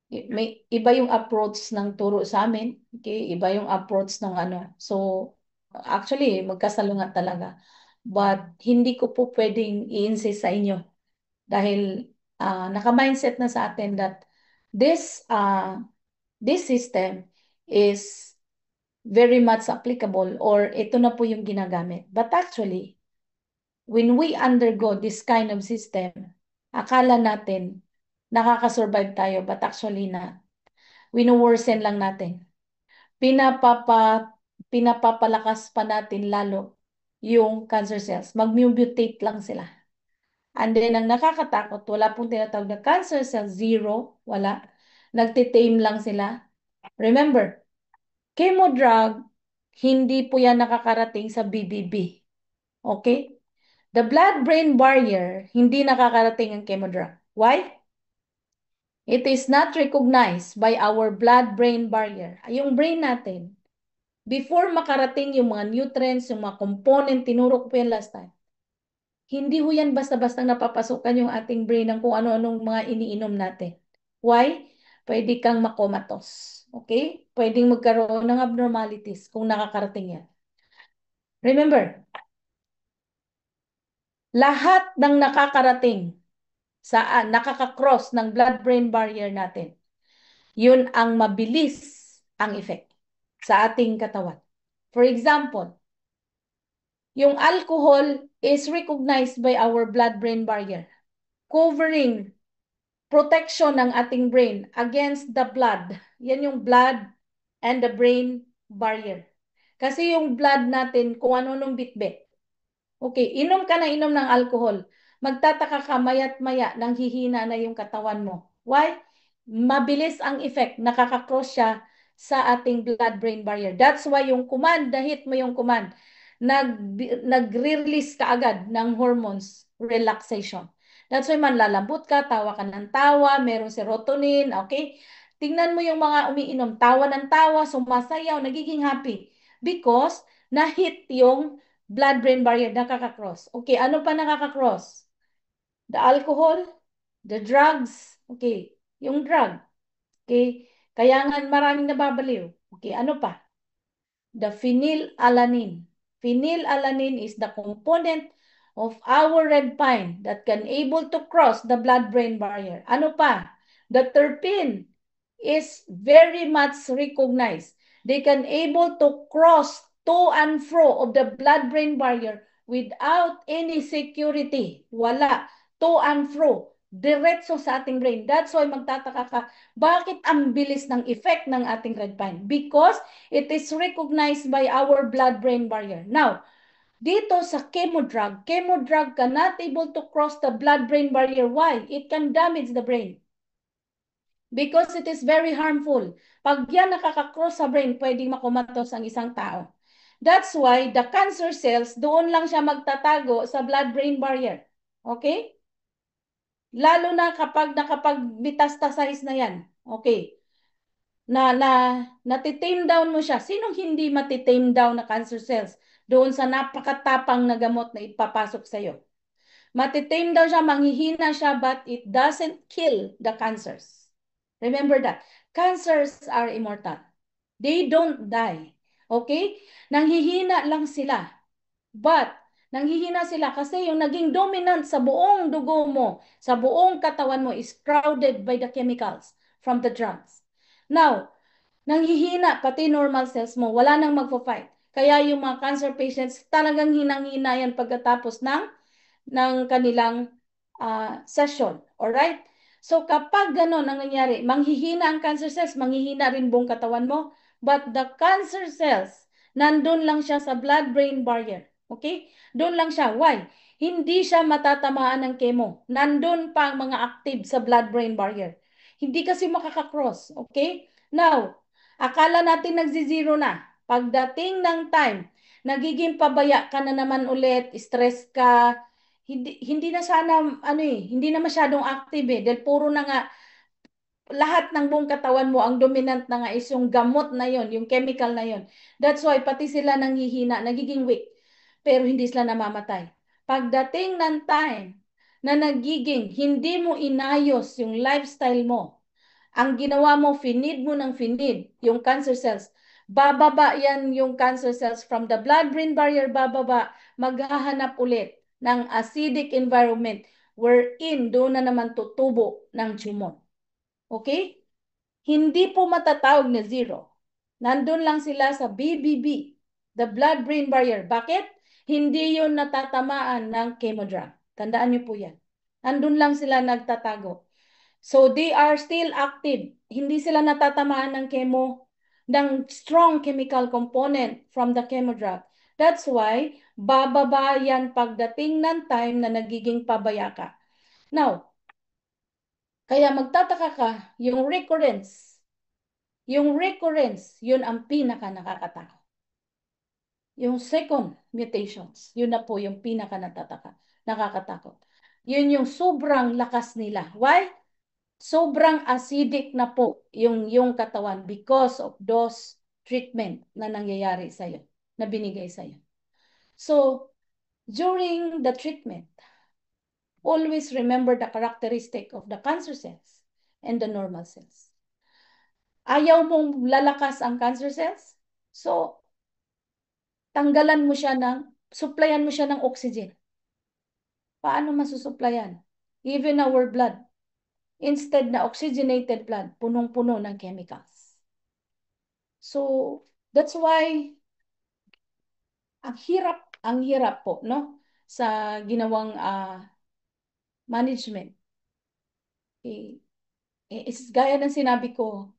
May iba yung approach ng turo sa amin. Okay? Iba yung approach ng So, actually, magkasalungat talaga. But, hindi ko po pwedeng i-insist sa inyo. Dahil, naka-mindset na sa atin that this system is very much applicable or ito na po yung ginagamit. But actually, when we undergo this kind of system, akala natin nakakasurvive tayo but actually na wino-worsen lang natin. Pinapapalakas pa natin lalo yung cancer cells. Mag-mutate lang sila. And then, ang nakakatakot, wala pong tinatawag na cancer cells, zero, wala. Nagtitame lang sila. Remember, chemo drug, hindi po yan nakakarating sa BBB. Okay? The blood-brain barrier, hindi nakakarating ang chemo drug. Why? It is not recognized by our blood-brain barrier. Yung brain natin, before makarating yung mga nutrients, yung mga component, tinuro ko po yan last time, hindi ho yan basta-basta napapasukan yung ating brain ng kung ano-anong mga iniinom natin. Why? Pwede kang makomatos. Okay? Pwedeng magkaroon ng abnormalities kung nakakarating yan. Remember, lahat ng nakakarating saan nakaka-cross ng blood-brain barrier natin, yun ang mabilis ang effect sa ating katawan. For example, yung alcohol is recognized by our blood-brain barrier, covering protection ng ating brain against the blood. Yan yung blood and the brain barrier. Kasi yung blood natin, kung ano nung bitbit. Okay, inom ka na inom ng alcohol. Magtataka ka maya't maya nang hihina na yung katawan mo. Why? Mabilis ang effect. Nakaka-cross siya sa ating blood-brain barrier. That's why yung command, na-hit mo yung command, nag-release ka agad ng hormones, relaxation. That's why manlalambot ka, tawa ka ng tawa, merong serotonin, okay? Tingnan mo yung mga umiinom, tawa ng tawa, sumasayaw, nagiging happy. Because na-hit yung blood-brain barrier, nakaka-cross. Okay, ano pa nakaka-cross? The alcohol, the drugs, okay, yung drug, okay, kaya nga maraming nababaliw. Okay, ano pa? The phenylalanine. Phenylalanine is the component of our red pine that can able to cross the blood-brain barrier. Ano pa? The terpene is very much recognized. They can able to cross to and fro of the blood-brain barrier without any security. Wala. To and fro. Diretso sa ating brain. That's why magtataka ka, bakit ang bilis ng effect ng ating red pine? Because it is recognized by our blood-brain barrier. Now, dito sa chemo drug cannot able to cross the blood-brain barrier. Why? It can damage the brain. Because it is very harmful. Pag yan nakaka-cross sa brain, pwedeng makumatos ang isang tao. That's why the cancer cells, doon lang siya magtatago sa blood-brain barrier. Okay? Lalo na kapag nakapag-metastasize na yan. Okay. Natitame down mo siya. Sinong hindi matitame down na cancer cells doon sa napakatapang na gamot na ipapasok sa'yo? Matitame daw siya, manghihina siya, but it doesn't kill the cancers. Remember that. Cancers are immortal. They don't die. Okay? Nanghihina lang sila. But, nanghihina sila kasi yung naging dominant sa buong dugo mo, sa buong katawan mo is crowded by the chemicals from the drugs. Now, nanghihina pati normal cells mo, wala nang magpo-fight. Kaya yung mga cancer patients, talagang hinang-hina yan pagkatapos ng kanilang session. Alright? So kapag gano'n ang nangyari, manghihina ang cancer cells, manghihina rin buong katawan mo, but the cancer cells, nandun lang siya sa blood-brain barrier. Okay? Doon lang siya. Why? Hindi siya matatamaan ng chemo. Nandun pa ang mga active sa blood-brain barrier. Hindi kasi makakakross. Okay? Now, akala natin nagzi-zero na. Pagdating ng time, nagiging pabaya ka na naman ulit, stress ka, hindi na sana hindi na masyadong active dahil puro na nga lahat ng buong katawan mo ang dominant na nga is yung gamot na yon, yung chemical na yon. That's why pati sila nanghihina, nagiging weak. Pero hindi sila namamatay. Pagdating ng time na nagiging hindi mo inayos yung lifestyle mo, ang ginawa mo, finid mo ng finid yung cancer cells, bababa yan yung cancer cells from the blood-brain barrier, bababa, maghahanap ulit ng acidic environment wherein doon na naman tutubo ng tumor. Okay? Hindi po matatawag na zero. Nandun lang sila sa BBB, the blood-brain barrier. Bakit? Hindi yun natatamaan ng chemodrug. Tandaan niyo po yan. Nandun lang sila nagtatago. So they are still active. Hindi sila natatamaan ng chemo, ng strong chemical component from the chemodrug. That's why, bababa yan pagdating ng time na nagiging pabaya ka. Now, kaya magtataka ka, yung recurrence, yun ang pinaka nakakatakot. Yung second mutations, yun na po yung pinaka nakakatakot. Yun yung sobrang lakas nila. Why? sobrang acidic na po yung katawan because of those treatment na nangyayari sa'yo, na binigay sa'yo. So, during the treatment, always remember the characteristic of the cancer cells and the normal cells. Ayaw mong lalakas ang cancer cells? So, tanggalan mo siya supplyan mo siya ng oxygen. Paano masusuplayan? Even our blood. Instead na oxygenated blood, punong-puno ng chemicals. So, that's why ang hirap po, no? Sa ginawang management. Is gaya ng sinabi ko,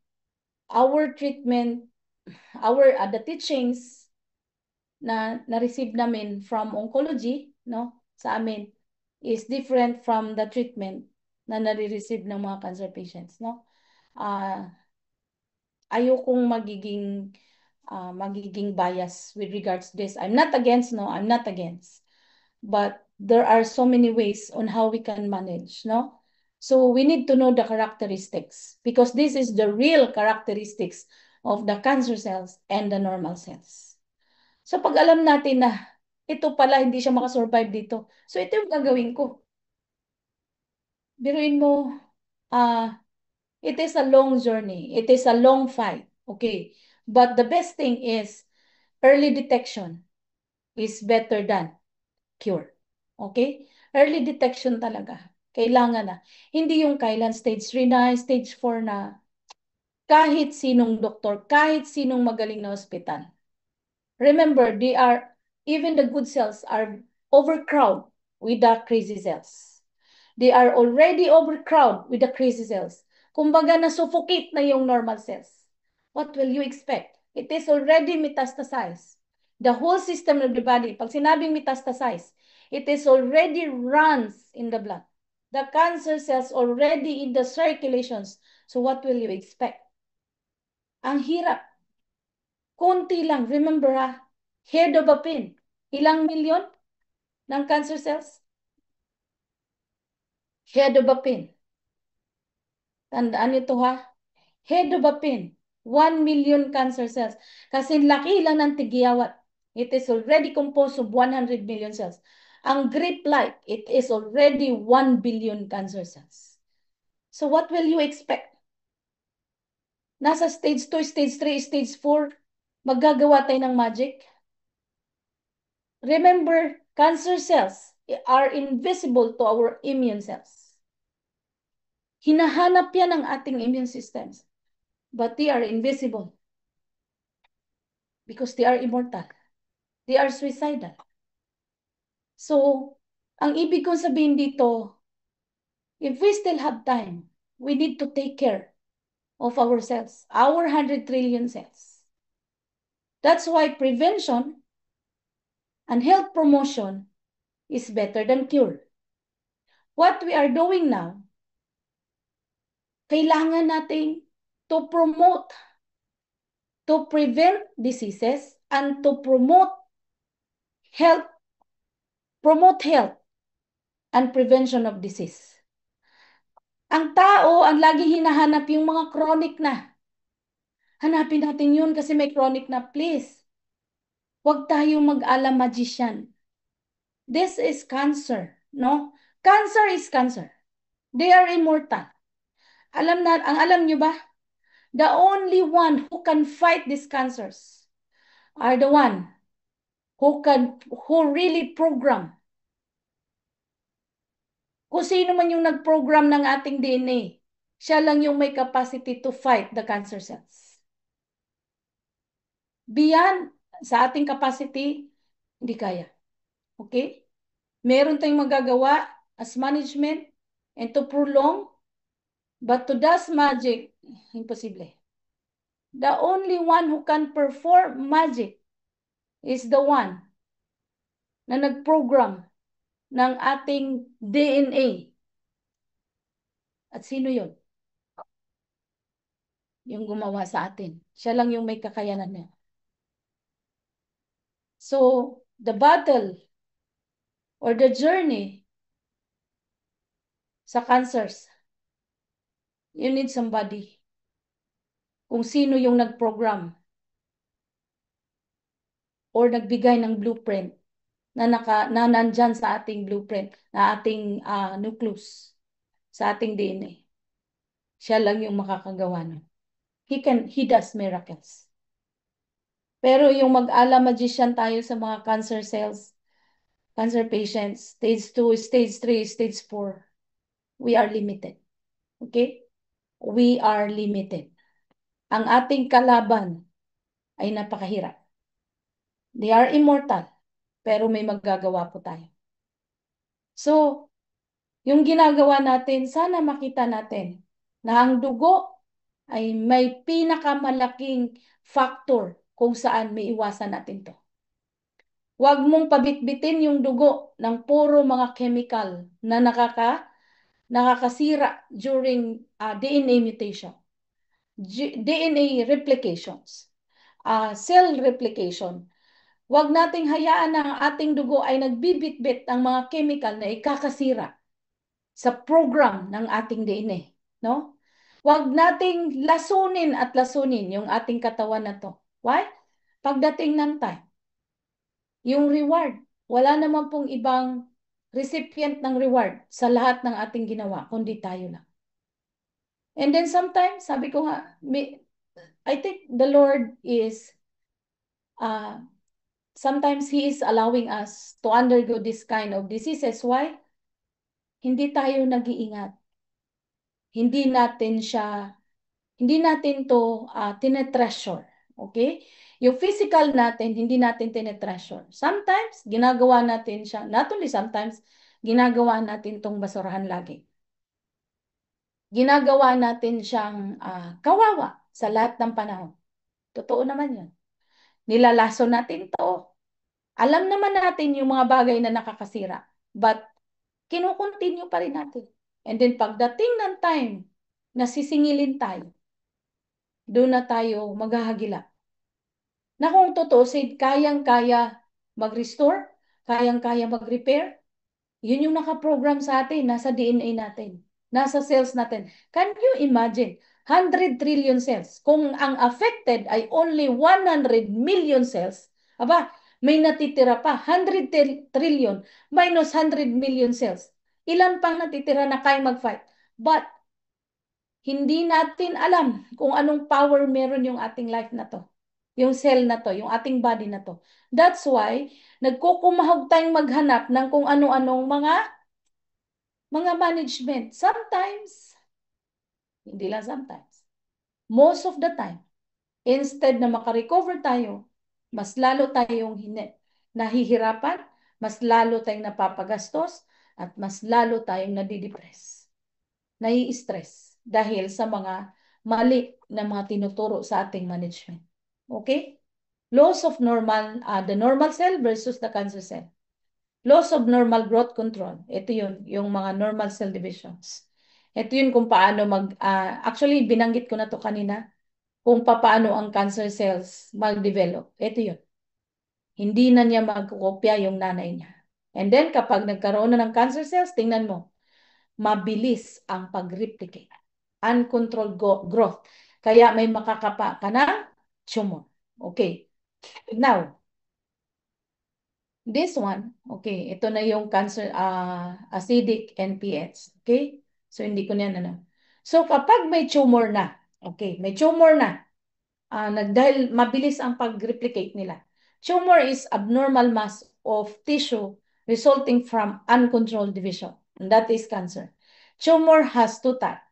our treatment, the teachings na na-receive namin from oncology, no, sa amin, is different from the treatment na nare-receive ng mga cancer patients, no. Ayokong magiging bias with regards to this. I'm not against, no, I'm not against. But there are so many ways on how we can manage, no? So we need to know the characteristics because this is the real characteristics of the cancer cells and the normal cells. So pag alam natin na ito pala hindi siya makasurvive dito, so ito yung gagawin ko. Biruin mo, it is a long journey. It is a long fight. Okay. But the best thing is early detection is better than cure. Okay? Early detection talaga. Kailangan na. Hindi yung kailan stage 3 na, stage 4 na. Kahit sinong doktor, kahit sinong magaling na hospital. Remember, even the good cells are overcrowded with the crazy cells. They are already overcrowded with the crazy cells. Kumbaga na-suffocate na yung normal cells. What will you expect? It is already metastasized. The whole system of the body, pag sinabing metastasized, it is already runs in the blood. The cancer cells already in the circulations. So what will you expect? Ang hirap. Konti lang. Remember head of a pin. Ilang milyon ng cancer cells? Head of a pin. Tandaan nito Head of a pin. 1 million cancer cells. Kasi laki lang ng tigiyawat. It is already composed of 100 million cells. Ang grip light, it is already 1 billion cancer cells. So what will you expect? Nasa stage 2, stage 3, stage 4, maggagawa tayo ng magic? Remember, cancer cells are invisible to our immune cells. Hinahanap yan ng ating immune systems. But they are invisible. Because they are immortal. They are suicidal. So, ang ibig kong sabihin dito, if we still have time, we need to take care of ourselves, our 100 trillion cells. That's why prevention and health promotion is better than cure. What we are doing now, kailangan nating to promote, to prevent diseases, and to promote health and prevention of disease. Ang tao, ang lagi hinahanap yung mga chronic na. Hanapin natin yun kasi may chronic na. Please, huwag tayong mag-ala magician. This is cancer, no? Cancer is cancer. They are immortal. Alam nyo ba? The only one who can fight these cancers are the one who really program. Kung sino man yung nag-program ng ating DNA, siya lang yung may capacity to fight the cancer cells. Beyond sa ating capacity, hindi kaya. Okay? Meron tayong magagawa as management and to prolong, but to does magic, imposible. The only one who can perform magic is the one na nag-program ng ating DNA. At sino yun? Yung gumawa sa atin. Siya lang yung may kakayanan niya. So, the battle or the journey sa cancers You need somebody. Kung sino yung nag-program or nagbigay ng blueprint na nandyan sa ating blueprint, na ating nucleus, sa ating DNA. Siya lang yung makakagawa nun. He does miracles. Pero yung mag-ala magician tayo sa mga cancer cells, cancer patients, stage 2, stage 3, stage 4, we are limited. Okay? We are limited. Ang ating kalaban ay napakahirap. They are immortal, pero may magagawa po tayo. So, yung ginagawa natin, sana makita natin na ang dugo ay may pinakamalaking factor kung saan may iwasan natin to. Huwag mong pabitbitin yung dugo ng puro mga chemical na nakakasira during DNA mutation, DNA replications, cell replication. Huwag nating hayaan na ang ating dugo ay nagbibitbit ng mga chemical na ikakasira sa program ng ating DNA, no? Huwag nating lasunin at lasunin yung ating katawan na to. Why? Pagdating ng time, yung reward, wala naman pong ibang recipient ng reward sa lahat ng ating ginawa, kundi tayo lang. And then sometimes, sabi ko nga, I think the Lord is, sometimes He is allowing us to undergo this kind of diseases. Why? Hindi tayo nag-iingat. Hindi natin to tinetreasure. Okay? Yung physical natin, hindi natin tinetreasure. Sometimes, ginagawa natin siya, not only sometimes, ginagawa natin tong basurahan lagi. Ginagawa natin siyang kawawa sa lahat ng panahon. Totoo naman yun. Nilalaso natin to. Alam naman natin yung mga bagay na nakakasira. But, kinukontinue pa rin natin. And then, pagdating ng time na sisingilin tayo, doon na tayo maghahagila. Na kung tutusin, kayang-kaya mag-restore, kayang-kaya mag-repair, yun yung nakaprogram sa atin, nasa DNA natin, nasa cells natin. Can you imagine? 100 trillion cells. Kung ang affected ay only 100 million cells, aba, may natitira pa, 100 trillion minus 100 million cells. Ilan pang natitira na kayang mag-fight? But, hindi natin alam kung anong power meron yung ating life na to. Yung cell na to, yung ating body na to. That's why, nagkukumahog tayong maghanap ng kung ano-anong mga management. Sometimes, hindi lang sometimes. Most of the time, instead na makarecover tayo, mas lalo tayong nahihirapan, mas lalo tayong napapagastos, at mas lalo tayong nadidepress, nai-stress dahil sa mga mali na mga tinuturo sa ating management. Okay? Laws of normal, the normal cell versus the cancer cell. Laws of normal growth control. Ito yun, yung mga normal cell divisions. Ito yun kung paano actually binanggit ko na to kanina, kung paano ang cancer cells mag-develop. Ito yun. Hindi na niya magkopya yung nanay niya. And then kapag nagkaroon na ng cancer cells, tingnan mo, mabilis ang pag-replicate. Uncontrolled growth. Kaya may makakapa ka ng tumor. Okay. Now, this one, okay, ito na yung cancer, acidic NPS. Okay? So, hindi ko na ano. So, kapag may tumor na, okay, may tumor na, dahil mabilis ang pag-replicate nila. Tumor is abnormal mass of tissue resulting from uncontrolled division. And that is cancer. Tumor has two types.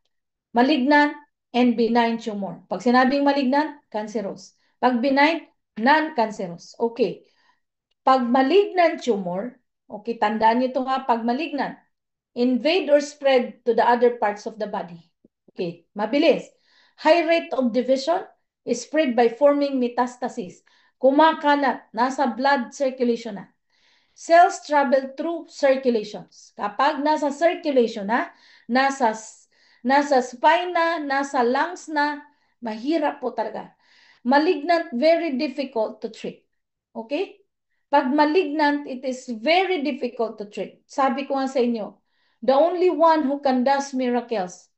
Malignant and benign tumor. Pag sinabing malignant, cancerous. Pag benign, non-cancerous. Okay. Pag malignant tumor, okay, tandaan nyo ito nga, pag malignant, invade or spread to the other parts of the body. Okay, mabilis. High rate of division is spread by forming metastasis. Kumakalat, nasa blood circulation na. Cells travel through circulations. Kapag nasa circulation na, nasa spine na, nasa lungs na, mahirap po talaga. Malignant, very difficult to treat. Okay? Pag malignant, it is very difficult to treat. Sabi ko nga sa inyo, the only one who can does miracles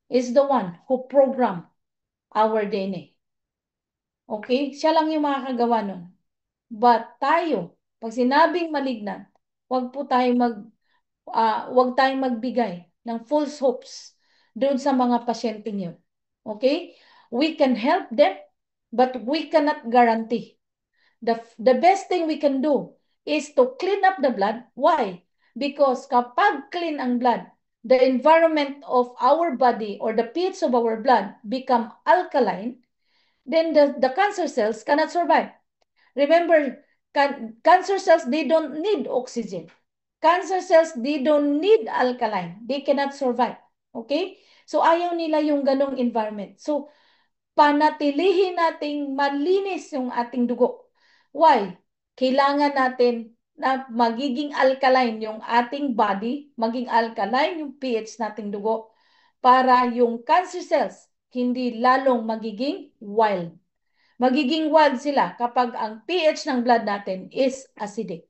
is the one who program our DNA. Okay? Siya lang yung makakagawa nun. But tayo, pag sinabing malignant, wag tayong magbigay ng false hopes doon sa mga pasyente niyo. Okay? We can help them, but we cannot guarantee. The best thing we can do is to clean up the blood. Why? Because kapag clean ang blood, the environment of our body or the pH of our blood become alkaline, then the cancer cells cannot survive. Remember, cancer cells, they don't need oxygen. Cancer cells, they don't need alkaline. They cannot survive. Okay? So, ayaw nila yung ganong environment. So, panatilihin nating malinis yung ating dugo. Why? Kailangan natin na magiging alkaline yung ating body, maging alkaline yung pH nating dugo para yung cancer cells hindi lalong magiging wild. Magiging wild sila kapag ang pH ng blood natin is acidic.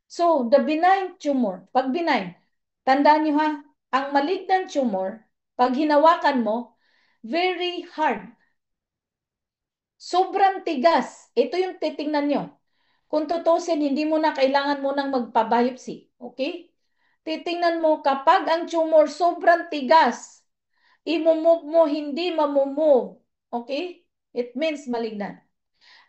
So, the benign tumor, pag benign, tandaan nyo ha, ang malignant tumor, pag hinawakan mo, very hard. Sobrang tigas. Ito yung titingnan nyo. Kung tutusin, hindi mo na kailangan mo nang magpa-biopsy. Okay? Titingnan mo, kapag ang tumor sobrang tigas, i-move mo, hindi mamumove. Okay? It means malignant.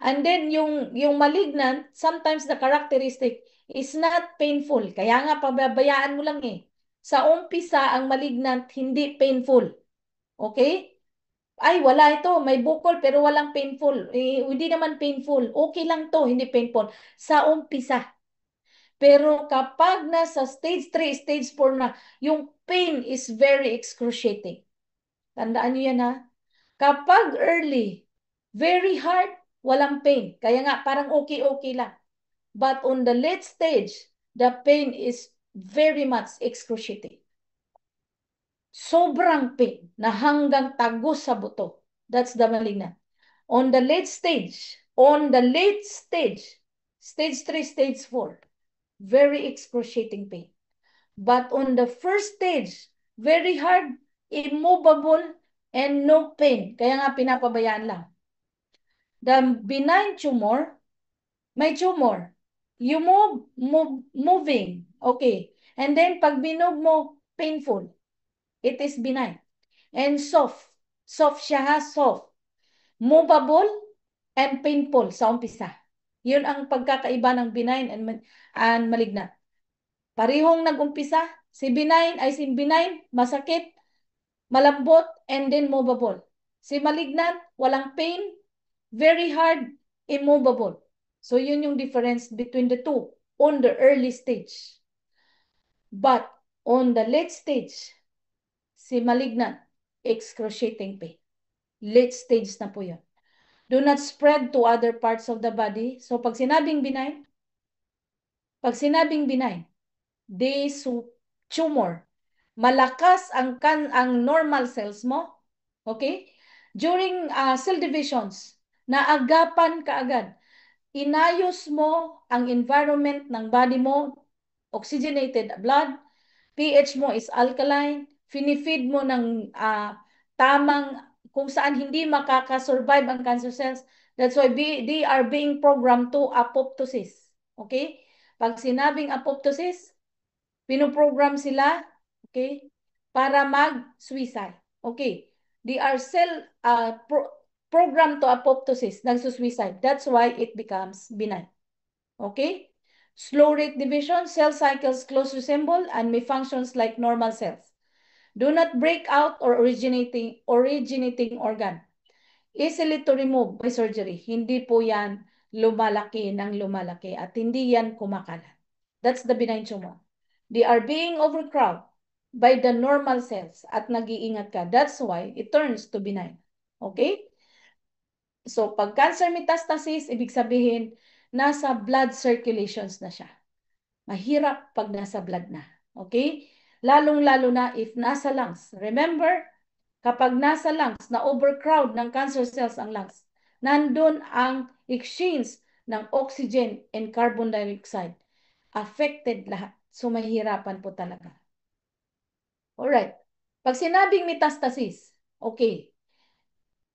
And then, yung malignant, sometimes the characteristic is not painful. Kaya nga, pababayaan mo lang eh. Sa umpisa, ang malignant, hindi painful. Okay? Ay, wala ito. May bukol pero walang painful. Hindi naman painful. Okay lang to, hindi painful. Sa umpisa. Pero kapag nasa stage 3, stage 4 na, yung pain is very excruciating. Tandaan nyo yan ha. Kapag early, very hard, walang pain. Kaya nga, parang okay-okay lang. But on the late stage, the pain is very much excruciating. Sobrang pain na hanggang tagos sa buto. That's the malignant. On the late stage, stage 3, stage 4, very excruciating pain. But on the first stage, very hard, immovable, and no pain. Kaya nga pinapabayaan lang. The benign tumor, may tumor. You moving. Okay. And then pag binog mo, painful. It is benign. And soft. Soft siya ha, soft. Movable and painful sa umpisa. Yun ang pagkakaiba ng benign and malignant. Parehong nag-umpisa, si benign, masakit, malambot, and then movable. Si malignant, walang pain, very hard, immovable. So yun yung difference between the two on the early stage. But on the late stage, si malignant, excruciating pain. Late stage na po yun. Do not spread to other parts of the body. So pag sinabing benign, tumor, malakas ang normal cells mo, okay? During cell divisions, naagapan kaagad. Inayos mo ang environment ng body mo, oxygenated blood, pH mo is alkaline, finifeed mo ng tamang kung saan hindi makakasurvive ang cancer cells. That's why they are being programmed to apoptosis. Okay? Pag sinabing apoptosis, pinoprogram sila, okay, para mag-suicide. Okay? They are programmed to apoptosis, nagsusuicide. That's why it becomes benign. Okay? Slow rate division, cell cycles close resemble and may functions like normal cells. Do not break out or originating organ. Easily to remove by surgery. Hindi po yan lumalaki ng lumalaki at hindi yan kumakalat. That's the benign tumor. They are being overcrowded by the normal cells at nag-iingat ka. That's why it turns to benign. Okay? So, pag cancer metastasis, ibig sabihin, nasa blood circulations na siya. Mahirap pag nasa blood na. Okay? Lalong-lalo na if nasa lungs. Remember, kapag nasa lungs, na overcrowd ng cancer cells ang lungs, nandun ang exchange ng oxygen and carbon dioxide. Affected lahat. So, mahirapan po talaga. Alright. Pag sinabing metastasis, okay,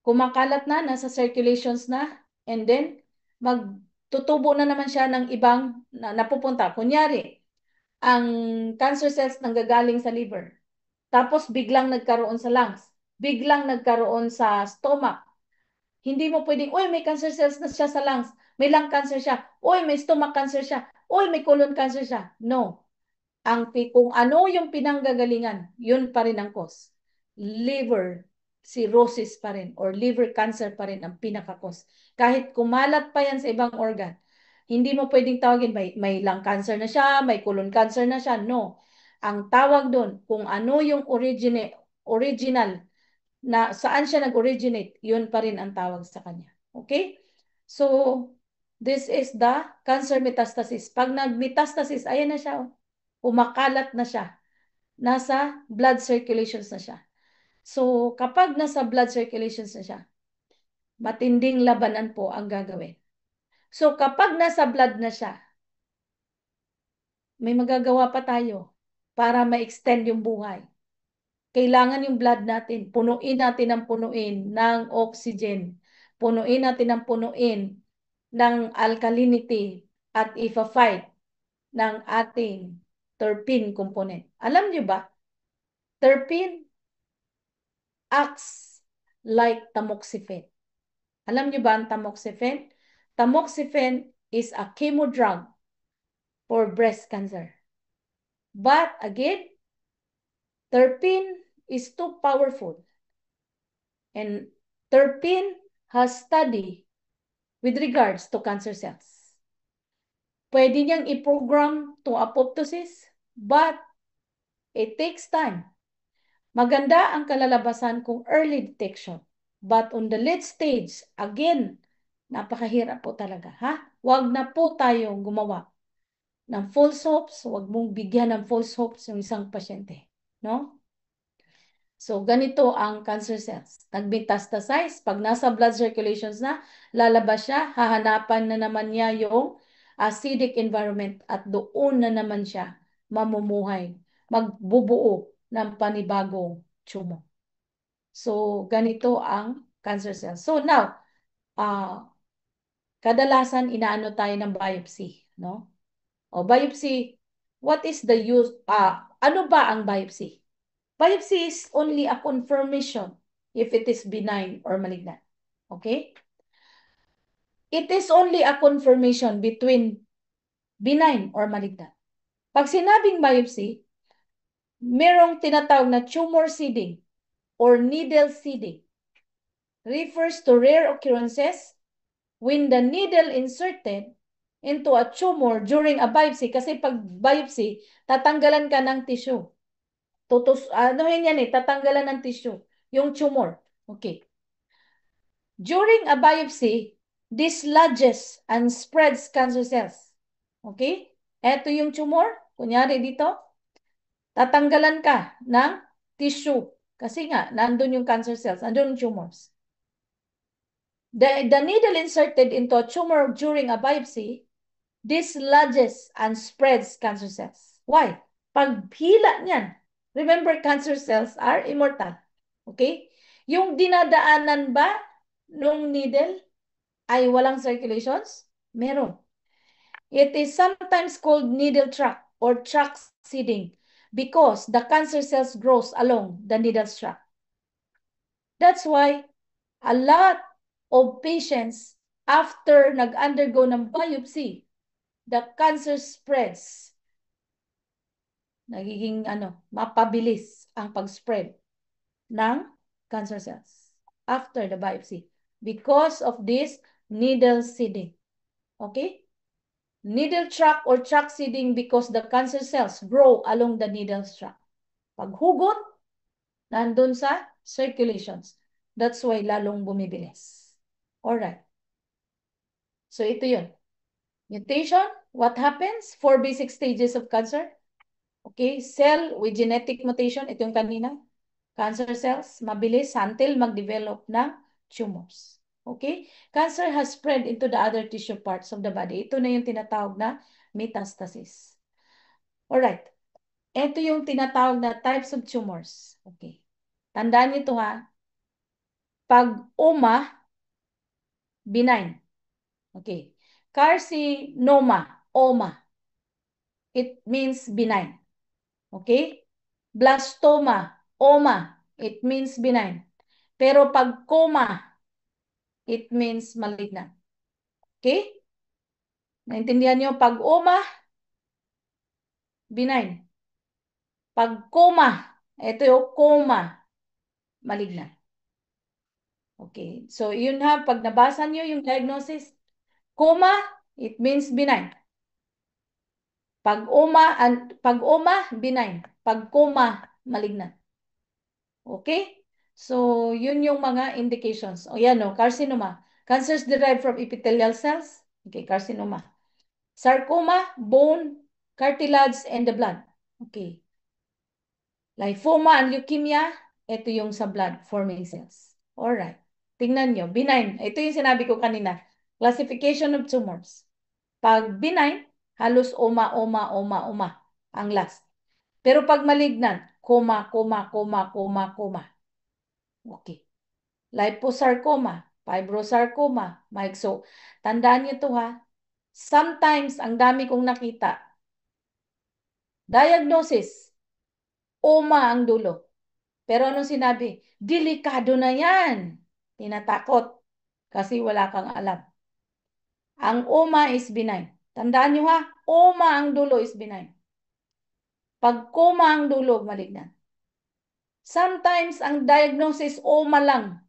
kumakalat na, nasa circulations na, and then magtutubo na naman siya ng ibang napupunta. Kunyari, ang cancer cells nanggagaling sa liver. Tapos biglang nagkaroon sa lungs. Biglang nagkaroon sa stomach. Hindi mo pwedeng, uy, may cancer cells na siya sa lungs. May lung cancer siya. Uy, may stomach cancer siya. Uy, may colon cancer siya. No. Kung ano yung pinanggagalingan, yun pa rin ang cause. Liver cirrhosis pa rin or liver cancer pa rin ang pinaka-cause. Kahit kumalat pa yan sa ibang organ, hindi mo pwedeng tawagin may lung cancer na siya, may colon cancer na siya. No. Ang tawag doon, kung ano yung original na saan siya nag-originate, yun pa rin ang tawag sa kanya. Okay? So, this is the cancer metastasis. Pag nag-metastasis, ayan na siya. Umakalat na siya. Nasa blood circulations na siya. So, kapag nasa blood circulations na siya, matinding labanan po ang gagawin. So, kapag nasa blood na siya, may magagawa pa tayo para ma-extend yung buhay. Kailangan yung blood natin, punuin natin ng punuin ng oxygen. Punuin natin ng punuin ng alkalinity at ifa-fight ng ating terpene component. Alam niyo ba, terpene acts like tamoxifen. Alam niyo ba ang tamoxifen? Tamoxifen is a chemo drug for breast cancer. But again, terpene is too powerful. And terpene has study with regards to cancer cells. Pwede niyang i-program to apoptosis, but it takes time. Maganda ang kalalabasan kung early detection. But on the late stage, again, napakahirap po talaga. Ha? Huwag na po tayong gumawa ng false hopes. Huwag mong bigyan ng false hopes yung isang pasyente. No? So, ganito ang cancer cells. Nag-metastasize. Pag nasa blood circulations na, lalabas siya, hahanapan na naman niya yung acidic environment at doon na naman siya mamumuhay, magbubuo ng panibagong tumor. So, ganito ang cancer cells. So, now, kadalasan inaano tayo ng biopsy, no? O biopsy, what is the use, ano ba ang biopsy? Biopsy is only a confirmation if it is benign or malignant. Okay? It is only a confirmation between benign or malignant. Pag sinabing biopsy, merong tinatawag na tumor seeding or needle seeding. Refers to rare occurrences when the needle inserted into a tumor during a biopsy. Kasi pag biopsy, tatanggalan ka ng tissue. Anuhin yan tatanggalan ng tissue. Yung tumor. Okay. During a biopsy, this lodges and spreads cancer cells. Okay? Ito yung tumor. Kunyari dito, tatanggalan ka ng tissue. Kasi nga, nandun yung cancer cells, nandun yung tumors. The needle inserted into a tumor during a biopsy, this lodges and spreads cancer cells. Why? Paghila niyan, remember, cancer cells are immortal. Okay? Yung dinadaanan ba nung needle ay walang circulations? Meron. It is sometimes called needle tract or tract seeding because the cancer cells grows along the needle tract. That's why a lot of patients after nag-undergo ng biopsy, the cancer spreads. Nagiging mapabilis ang pag-spread ng cancer cells after the biopsy because of this needle seeding. Okay? Needle tract or tract seeding because the cancer cells grow along the needle tract. Paghugot, nandun sa circulations. That's why lalong bumibilis. Alright. So ito yun. Mutation, what happens? 4 basic stages of cancer. Okay, cell with genetic mutation, ito yung kanina. Cancer cells, mabilis until mag-develop ng tumors. Okay? Cancer has spread into the other tissue parts of the body. Ito na yung tinatawag na metastasis. Alright. Ito yung tinatawag na types of tumors. Okay. Tandaan niyo to ha. Pag oma, benign. Okay. Carcinoma, oma. It means benign. Okay? Blastoma, oma. It means benign. Pero pag coma, it means malignant. Okay? Naintindihan niyo? Pag oma, benign. Pag coma, ito yung coma, malignant. Okay. So, yun ha. Pag nabasa niyo yung diagnosis, coma, it means benign. Pag oma, benign. Pag coma, malignant. Okay? So, yun yung mga indications. O yan o, carcinoma. Cancers derived from epithelial cells. Okay, carcinoma. Sarcoma, bone, cartilage, and the blood. Okay. Lymphoma and leukemia, ito yung sa blood forming cells. Alright. Tingnan nyo, benign. Ito yung sinabi ko kanina. Classification of tumors. Pag benign, halos oma ang last. Pero pag malignant, coma. Okay. Liposarcoma, fibrosarcoma, myxo. Tandaan niyo to ha. Sometimes, ang dami kong nakita, diagnosis, oma ang dulo. Pero anong sinabi? Delikado na yan. Tinatakot kasi wala kang alam. Ang oma is benign. Tandaan niyo ha, oma ang dulo is benign. Pag coma ang dulo, malignant. Sometimes, ang diagnosis, oma lang,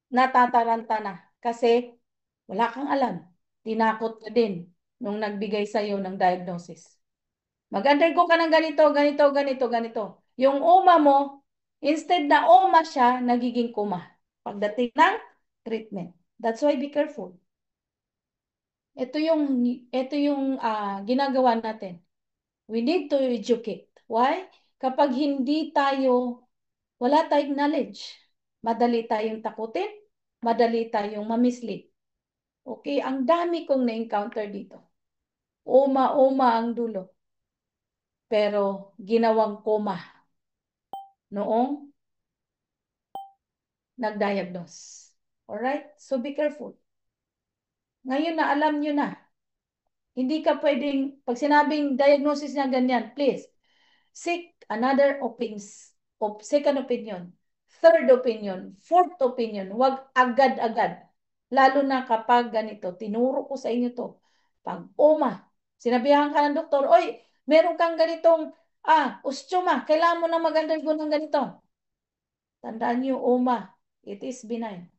natataranta na. Kasi wala kang alam. Tinakot ka din nung nagbigay sa'yo ng diagnosis. Mag-undergo ka ng ganito. Yung oma mo, instead na oma siya, nagiging coma. Pagdating ng treatment. That's why be careful. Ito yung ginagawa natin. We need to educate. Why? Kapag wala tayong knowledge, madali tayong takutin, madali tayong mamislead. Okay, ang dami kong na-encounter dito. Oma ang dulo. Pero ginawang coma noong nag-diagnose. Alright? So be careful. Ngayon na alam nyo na. Hindi ka pwedeng, pag sinabing diagnosis niya ganyan, please, seek another second opinion, third opinion, fourth opinion. Huwag agad-agad. Lalo na kapag ganito, tinuro ko sa inyo to. Pag oma, sinabihan ka ng doktor, oy, meron kang ganitong, osteoma, kailangan mo na mag-undergo ng ganito. Tandaan niyo, oma, it is benign.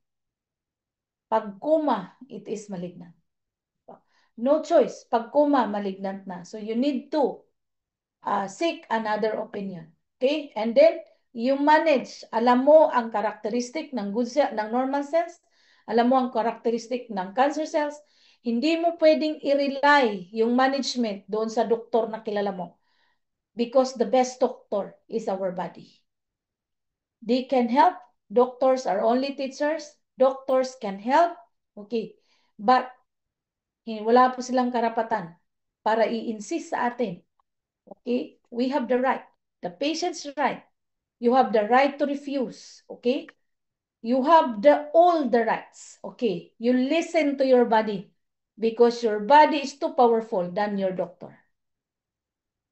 Pag coma, it is malignant. No choice. Pag coma, malignant na. So you need to seek another opinion. Okay? And then, you manage. Alam mo ang characteristic ng ng normal cells. Alam mo ang characteristic ng cancer cells. Hindi mo pwedeng i-rely yung management doon sa doktor na kilala mo. Because the best doctor is our body. They can help. Doctors are only teachers. Doctors can help. Okay. But, wala po silang karapatan para i-insist sa atin. Okay? We have the right. The patient's right. You have the right to refuse. Okay? You have all the rights. Okay? You listen to your body because your body is too powerful than your doctor.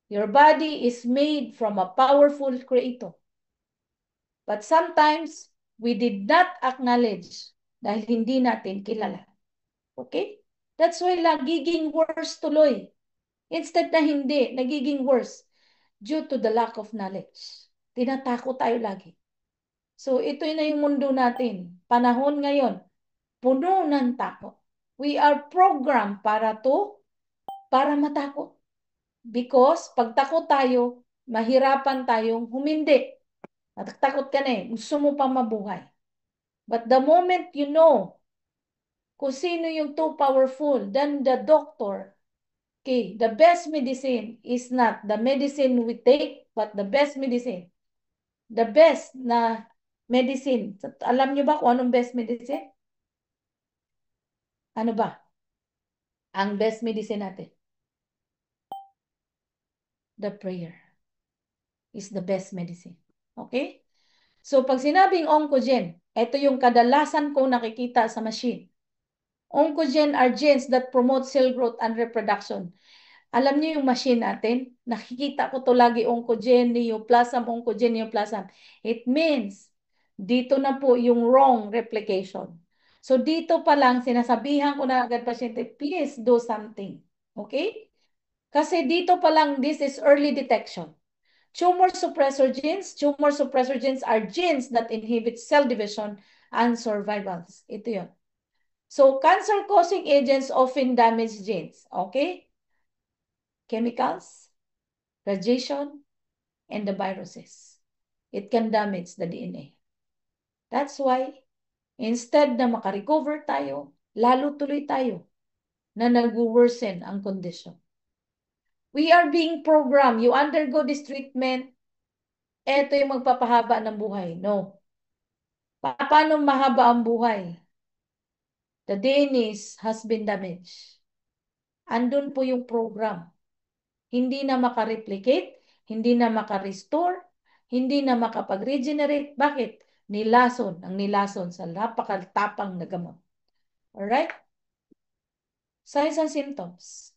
Your body is made from a powerful creator. But sometimes, we did not acknowledge dahil hindi natin kilala. Okay? That's why nagiging worse tuloy. Instead na hindi, nagiging worse due to the lack of knowledge. Tinatakot tayo lagi. So, ito na yung mundo natin. Panahon ngayon, puno ng takot. We are programmed para matakot. Because pag takot tayo, mahirapan tayong humindi. Natakot ka na eh. Gusto mo pa mabuhay. But the moment you know kung sino yung too powerful, then the doctor, okay, the best medicine is not the medicine we take, but the best medicine. The best na medicine. Alam nyo ba kung anong best medicine? Ano ba? Ang best medicine natin. The prayer is the best medicine. Okay? So pag sinabing oncogen, ito yung kadalasan kong nakikita sa machine. Oncogen are genes that promote cell growth and reproduction. Alam niyo yung machine natin, nakikita ko to lagi oncogen, neoplasm, oncogen, neoplasm. It means, dito na po yung wrong replication. So dito pa lang, sinasabihan ko na agad pasyente, please do something. Okay? Kasi dito pa lang, this is early detection. Tumor suppressor genes are genes that inhibit cell division and survival. Ito yun. So cancer-causing agents often damage genes. Okay? Chemicals, radiation, and the viruses. It can damage the DNA. That's why, instead na makarecover tayo, lalo tuloy tayo na nag-worsen ang condition. We are being programmed. You undergo this treatment, eto yung magpapahaba ng buhay. No. Paano mahaba ang buhay? The DNA has been damaged. Andun po yung program. Hindi na makareplicate, hindi na makarestore, hindi na makapag-regenerate. Bakit? Ang nilason sa napakatapang na gamot. Alright? Signs and symptoms.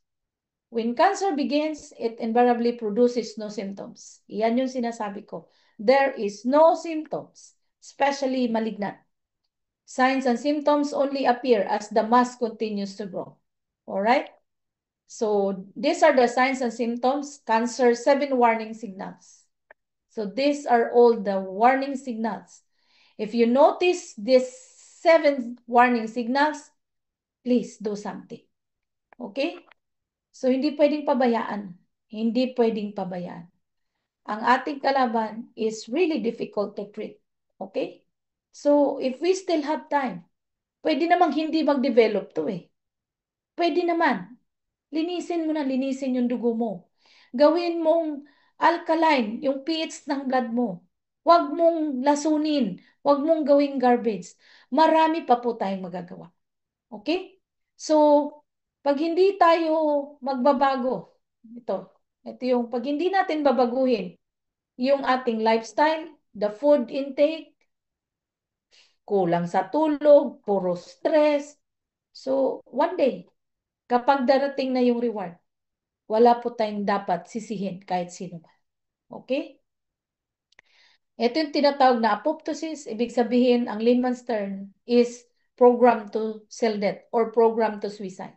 When cancer begins, it invariably produces no symptoms. Yan yung sinasabi ko. There is no symptoms, especially malignant. Signs and symptoms only appear as the mass continues to grow. Alright? So these are the signs and symptoms. Cancer, 7 warning signals. So these are all the warning signals. If you notice these 7 warning signals, please do something. Okay? So hindi pwedeng pabayaan. Hindi pwedeng pabayaan. Ang ating kalaban is really difficult to treat. Okay? So if we still have time, pwede namang hindi mag-develop to eh. Pwede naman. Linisin yung dugo mo. Gawin mong alkaline, yung pH ng blood mo. Huwag mong lasunin. Huwag mong gawing garbage. Marami pa po tayong magagawa. Okay? So, pag hindi tayo magbabago, ito yung pag hindi natin babaguhin yung ating lifestyle, the food intake, kulang sa tulog, puro stress. So, one day, kapag darating na yung reward, wala po tayong dapat sisihin kahit sino man. Okay? Ito yung tinatawag na apoptosis. Ibig sabihin, ang layman's term is program to cell death or program to suicide.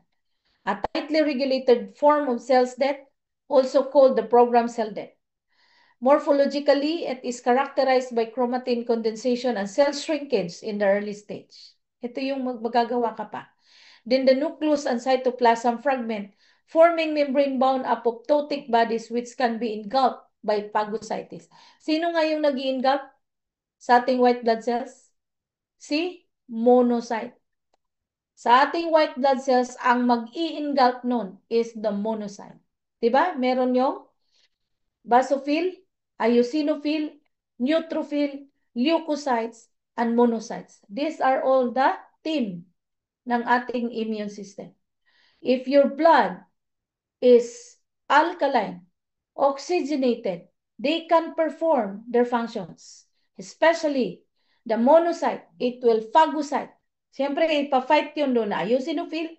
A tightly regulated form of cell death, also called the program cell death. Morphologically, it is characterized by chromatin condensation and cell shrinkage in the early stage. Ito yung magagawa ka pa. Then the nucleus and cytoplasm fragment, forming membrane-bound apoptotic bodies which can be engulfed by phagocytes. Sino nga yung nag-i-engulf sa ating white blood cells? Si monocyte. Sa ating white blood cells, ang mag-i-engulf nun is the monocyte. Diba? Meron yung basophil, eosinophil, neutrophil, leukocytes, and monocytes. These are all the team ng ating immune system. If your blood is alkaline, oxygenated, they can perform their functions. Especially the monocyte, it will phagocyte. Siyempre, ipa-fight yun doon na eosinophil,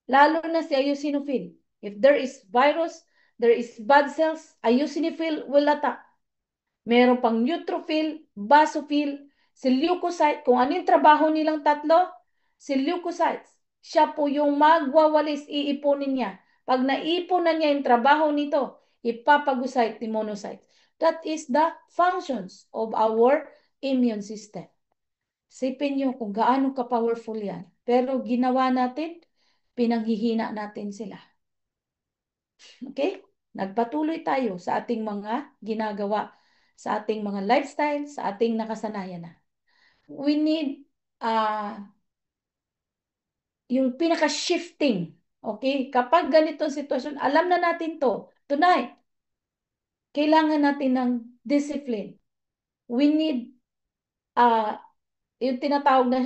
lalo na si eosinophil. If there is virus, there is bad cells, eosinophil will attack. Meron pang neutrophil, basophil, si leukocyte. Kung ano yung trabaho nilang tatlo, si leukocytes, siya po yung magwawalis, iipunin niya. Pag naipon na niya yung trabaho nito, ipapagocyte ni monocytes. That is the functions of our immune system. Sipin niyo kung gaano ka-powerful yan. Pero ginawa natin, pinanghihina natin sila. Okay? Nagpatuloy tayo sa ating mga ginagawa, sa ating mga lifestyle, sa ating nakasanayan na. We need yung pinaka-shifting. Okay? Kapag ganitong sitwasyon, alam na natin to. Tonight, kailangan natin ng discipline. We need yung tinatawag na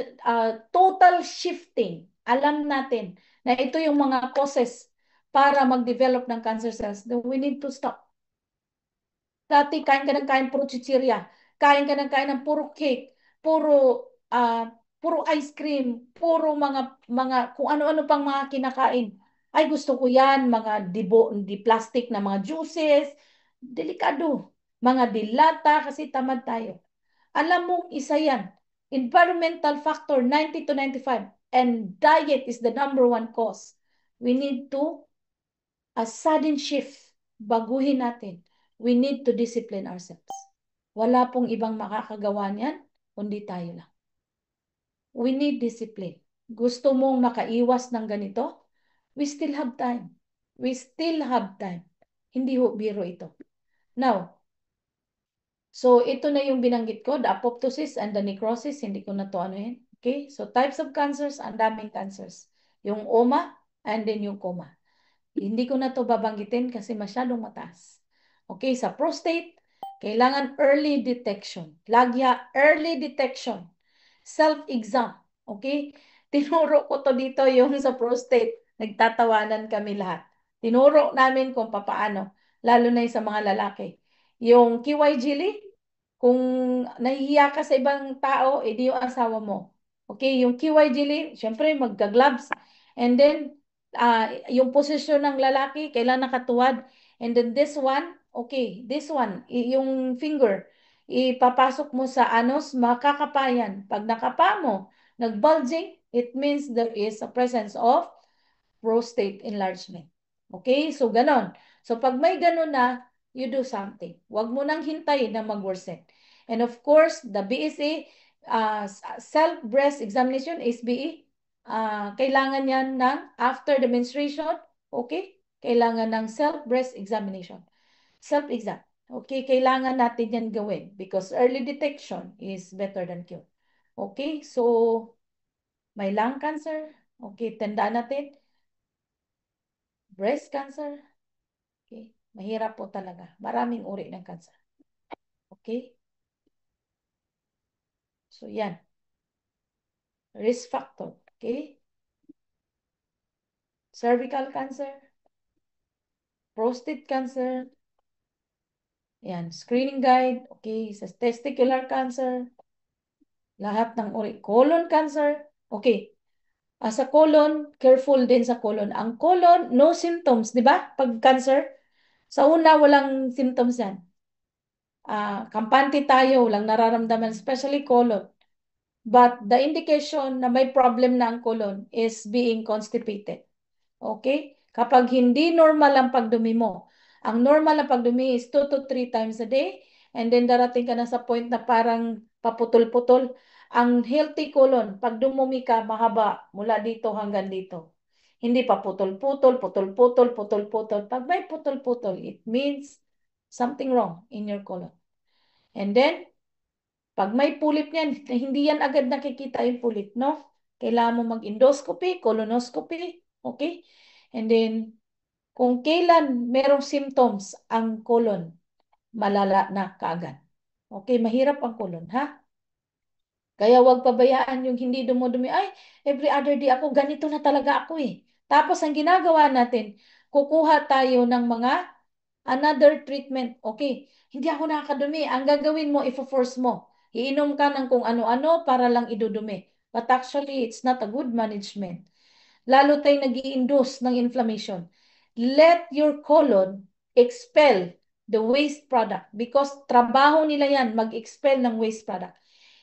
total shifting. Alam natin na ito yung mga causes para mag-develop ng cancer cells. Then we need to stop. Dati kain ka ng kain puro chichirya. kain ka ng kain ng puro cake, puro ice cream, puro mga kung ano-ano pang mga kinakain. Ay, gusto ko yan, mga di plastic na mga juices, delikado. Mga dilata, kasi tamad tayo. Alam mo, isa yan. Environmental factor, 90 to 95. And diet is the number one cause. We need to, a sudden shift, baguhin natin. We need to discipline ourselves. Wala pong ibang makakagawa niyan, kundi tayo lang. We need discipline. Gusto mong makaiwas ng ganito? We still have time. We still have time. Hindi ho biro ito. Now, so ito na yung binanggit ko, the apoptosis and the necrosis, hindi ko na to ano yun. Okay? So types of cancers, ang daming cancers. Yung OMA and then yung coma. Hindi ko na to babanggitin kasi masyadong mataas. Okay, sa prostate, kailangan early detection. Lagya, early detection. Self-exam. Okay? Tinuro ko to dito yung sa prostate. Nagtatawanan kami lahat. Tinuro namin kung papaano, lalo na yung sa mga lalaki. Yung KY jelly, kung nahihiya ka sa ibang tao, edi yung asawa mo. Okay, yung KY jelly, syempre magka-gloves. And then, yung posisyon ng lalaki, kailangan nakatuwad. And then this one, okay, this one, yung finger, ipapasok mo sa anus, makakapayan. Pag nakapa mo, nag-bulging, it means there is a presence of prostate enlargement. Okay? So, ganon. So, pag may ganon na, you do something. Huwag mo nang hintayin na mag-worsen. And of course, the BSA, self-breast examination, SBE, kailangan yan ng after the menstruation, okay? Kailangan ng self-breast examination. Self-exam. Okay, kailangan natin yan gawin because early detection is better than cure. Okay, so may lung cancer. Okay, tandaan natin. Breast cancer. Okay, mahirap po talaga. Maraming uri ng cancer. Okay, so yan. Risk factor. Okay, cervical cancer, prostate cancer. Yan, screening guide. Okay, sa testicular cancer. Lahat ng uri. Colon cancer. Okay, sa colon, careful din sa colon. Ang colon, no symptoms, di ba? Pag cancer, sa una, walang symptoms yan. Kampante tayo, walang nararamdaman, especially colon. But the indication na may problem na ang colon is being constipated. Okay? Kapag hindi normal ang pagdumi mo, ang normal ang pagdumi is 2 to 3 times a day, and then darating ka na sa point na parang paputol-putol. Ang healthy colon, pag dumumi ka, mahaba mula dito hanggang dito. Hindi pa putol-putol, putol-putol, putol-putol. Pag may putol-putol, it means something wrong in your colon. And then, pag may pulip niyan, hindi yan agad nakikita yung pulip, no? Kailangan mo mag-endoscopy, colonoscopy, okay? And then, kung kailan merong symptoms ang colon, malala na kaagad. Okay, mahirap ang colon, ha? Kaya wag pabayaan yung hindi dumudumi. Ay, every other day ako, ganito na talaga ako eh. Tapos ang ginagawa natin, kukuha tayo ng mga another treatment. Okay, hindi ako nakakadumi. Ang gagawin mo, ifo-force mo. Iinom ka ng kung ano-ano para lang idudumi. But actually, it's not a good management. Lalo tayo nag-i-induce ng inflammation. Let your colon expel the waste product because trabaho nila yan mag-expel ng waste product.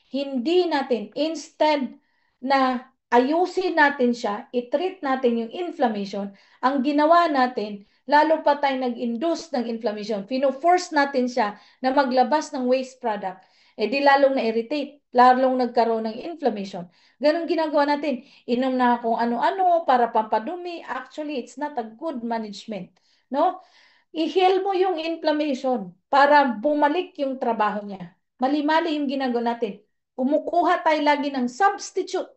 Hindi natin, instead na ayusin natin siya, i-treat natin yung inflammation, ang ginawa natin, lalo pa tayo nag-induce ng inflammation, fino-force natin siya na maglabas ng waste product, di lalong na-irritate, lalong nagkaroon ng inflammation. Ganun ginagawa natin. Inom na kung ano-ano para pampadumi. Actually, it's not a good management. No? I-heal mo yung inflammation para bumalik yung trabaho niya. Mali-mali yung ginagawa natin. Kumukuha tayo lagi ng substitute.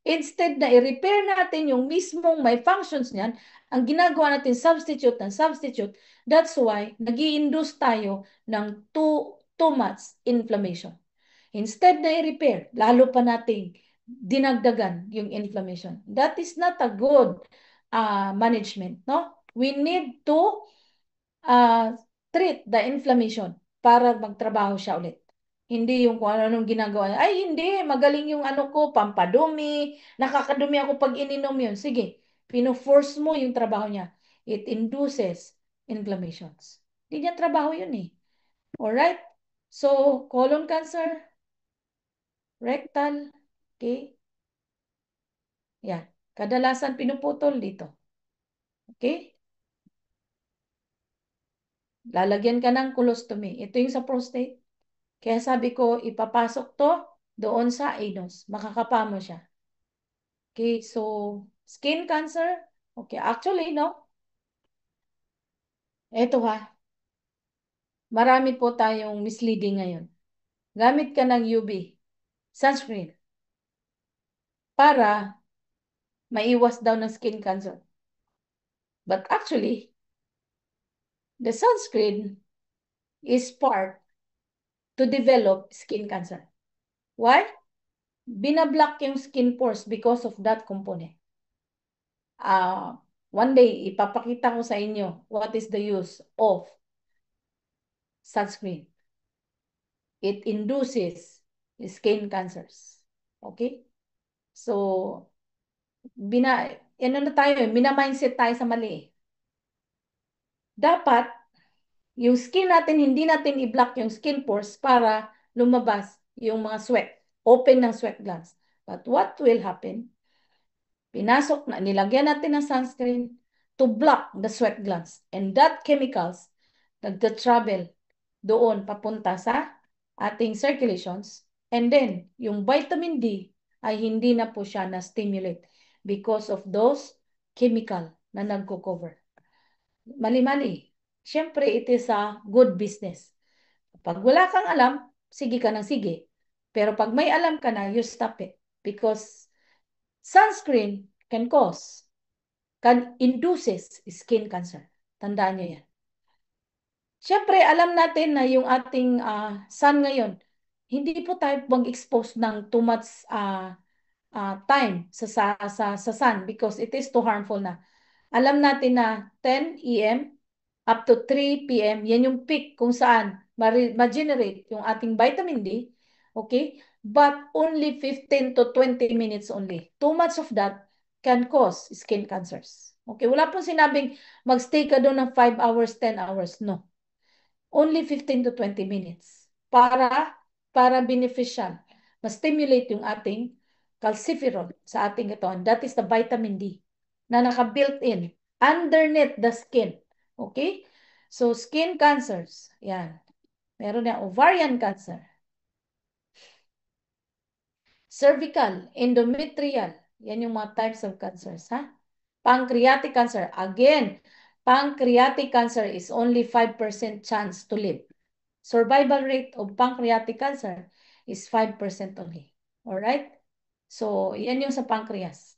Instead na i-repair natin yung mismong may functions niyan, ang ginagawa natin substitute ng substitute, that's why nag induce tayo ng too much inflammation. Instead na i-repair, lalo pa nating dinagdagan yung inflammation. That is not a good management, no? We need to uh, treat the inflammation para magtrabaho siya ulit. Hindi yung kung ano-anong ginagawa niya. Ay, hindi. Magaling yung ano ko, pampadumi. Nakakadumi ako pag ininom yun. Sige, pino-force mo yung trabaho niya. It induces inflammations. Hindi niya trabaho yun eh. Alright? So, colon cancer, rectal, okay? Yan. Kadalasan pinuputol dito. Okay? Lalagyan ka ng colostomy. Ito yung sa prostate. Kaya sabi ko, ipapasok to doon sa anus. Makakapa mo siya. Okay, so skin cancer. Okay, actually, no? Ito ha. Marami po tayong misleading ngayon. Gamit ka ng UV sunscreen para maiwas daw ng skin cancer. But actually, the sunscreen is part to develop skin cancer. Why? Binablock yung skin pores because of that component. One day, ipapakita ko sa inyo what is the use of sunscreen. It induces skin cancers. Okay? So, ano na tayo, mindset tayo sa mali. Dapat, yung skin natin, hindi natin i-block yung skin pores para lumabas yung mga sweat, open ng sweat glands. But what will happen? Pinasok na, nilagyan natin ng sunscreen to block the sweat glands. And that chemicals, nagta-travel doon papunta sa ating circulations. And then, yung vitamin D ay hindi na po siya na-stimulate because of those chemical na nagko-cover. Mali-mali. Siyempre, it is a good business. Pag wala kang alam, sige ka ng sige. Pero pag may alam ka na, you stop it. Because sunscreen can induces skin cancer. Tandaan nyo yan. Siyempre, alam natin na yung ating sun ngayon, hindi po tayo mag-expose ng too much time sa sun because it is too harmful na. Alam natin na 10 AM up to 3 PM, yan yung peak kung saan ma-generate yung ating vitamin D, okay? But only 15 to 20 minutes only. Too much of that can cause skin cancers. Okay, wala pong sinabing magstay ka doon ng 5 hours, 10 hours. No. Only 15 to 20 minutes. Para beneficial. Ma-stimulate yung ating calciferol sa ating katawan. That is the vitamin D na naka-built in underneath the skin. Okay? So, skin cancers. Yan. Meron na ovarian cancer. Cervical, endometrial. Yan yung mga types of cancers. Ha? Pancreatic cancer. Again, pancreatic cancer is only 5% chance to live. Survival rate of pancreatic cancer is 5% only. Alright? So, yan yung sa pancreas.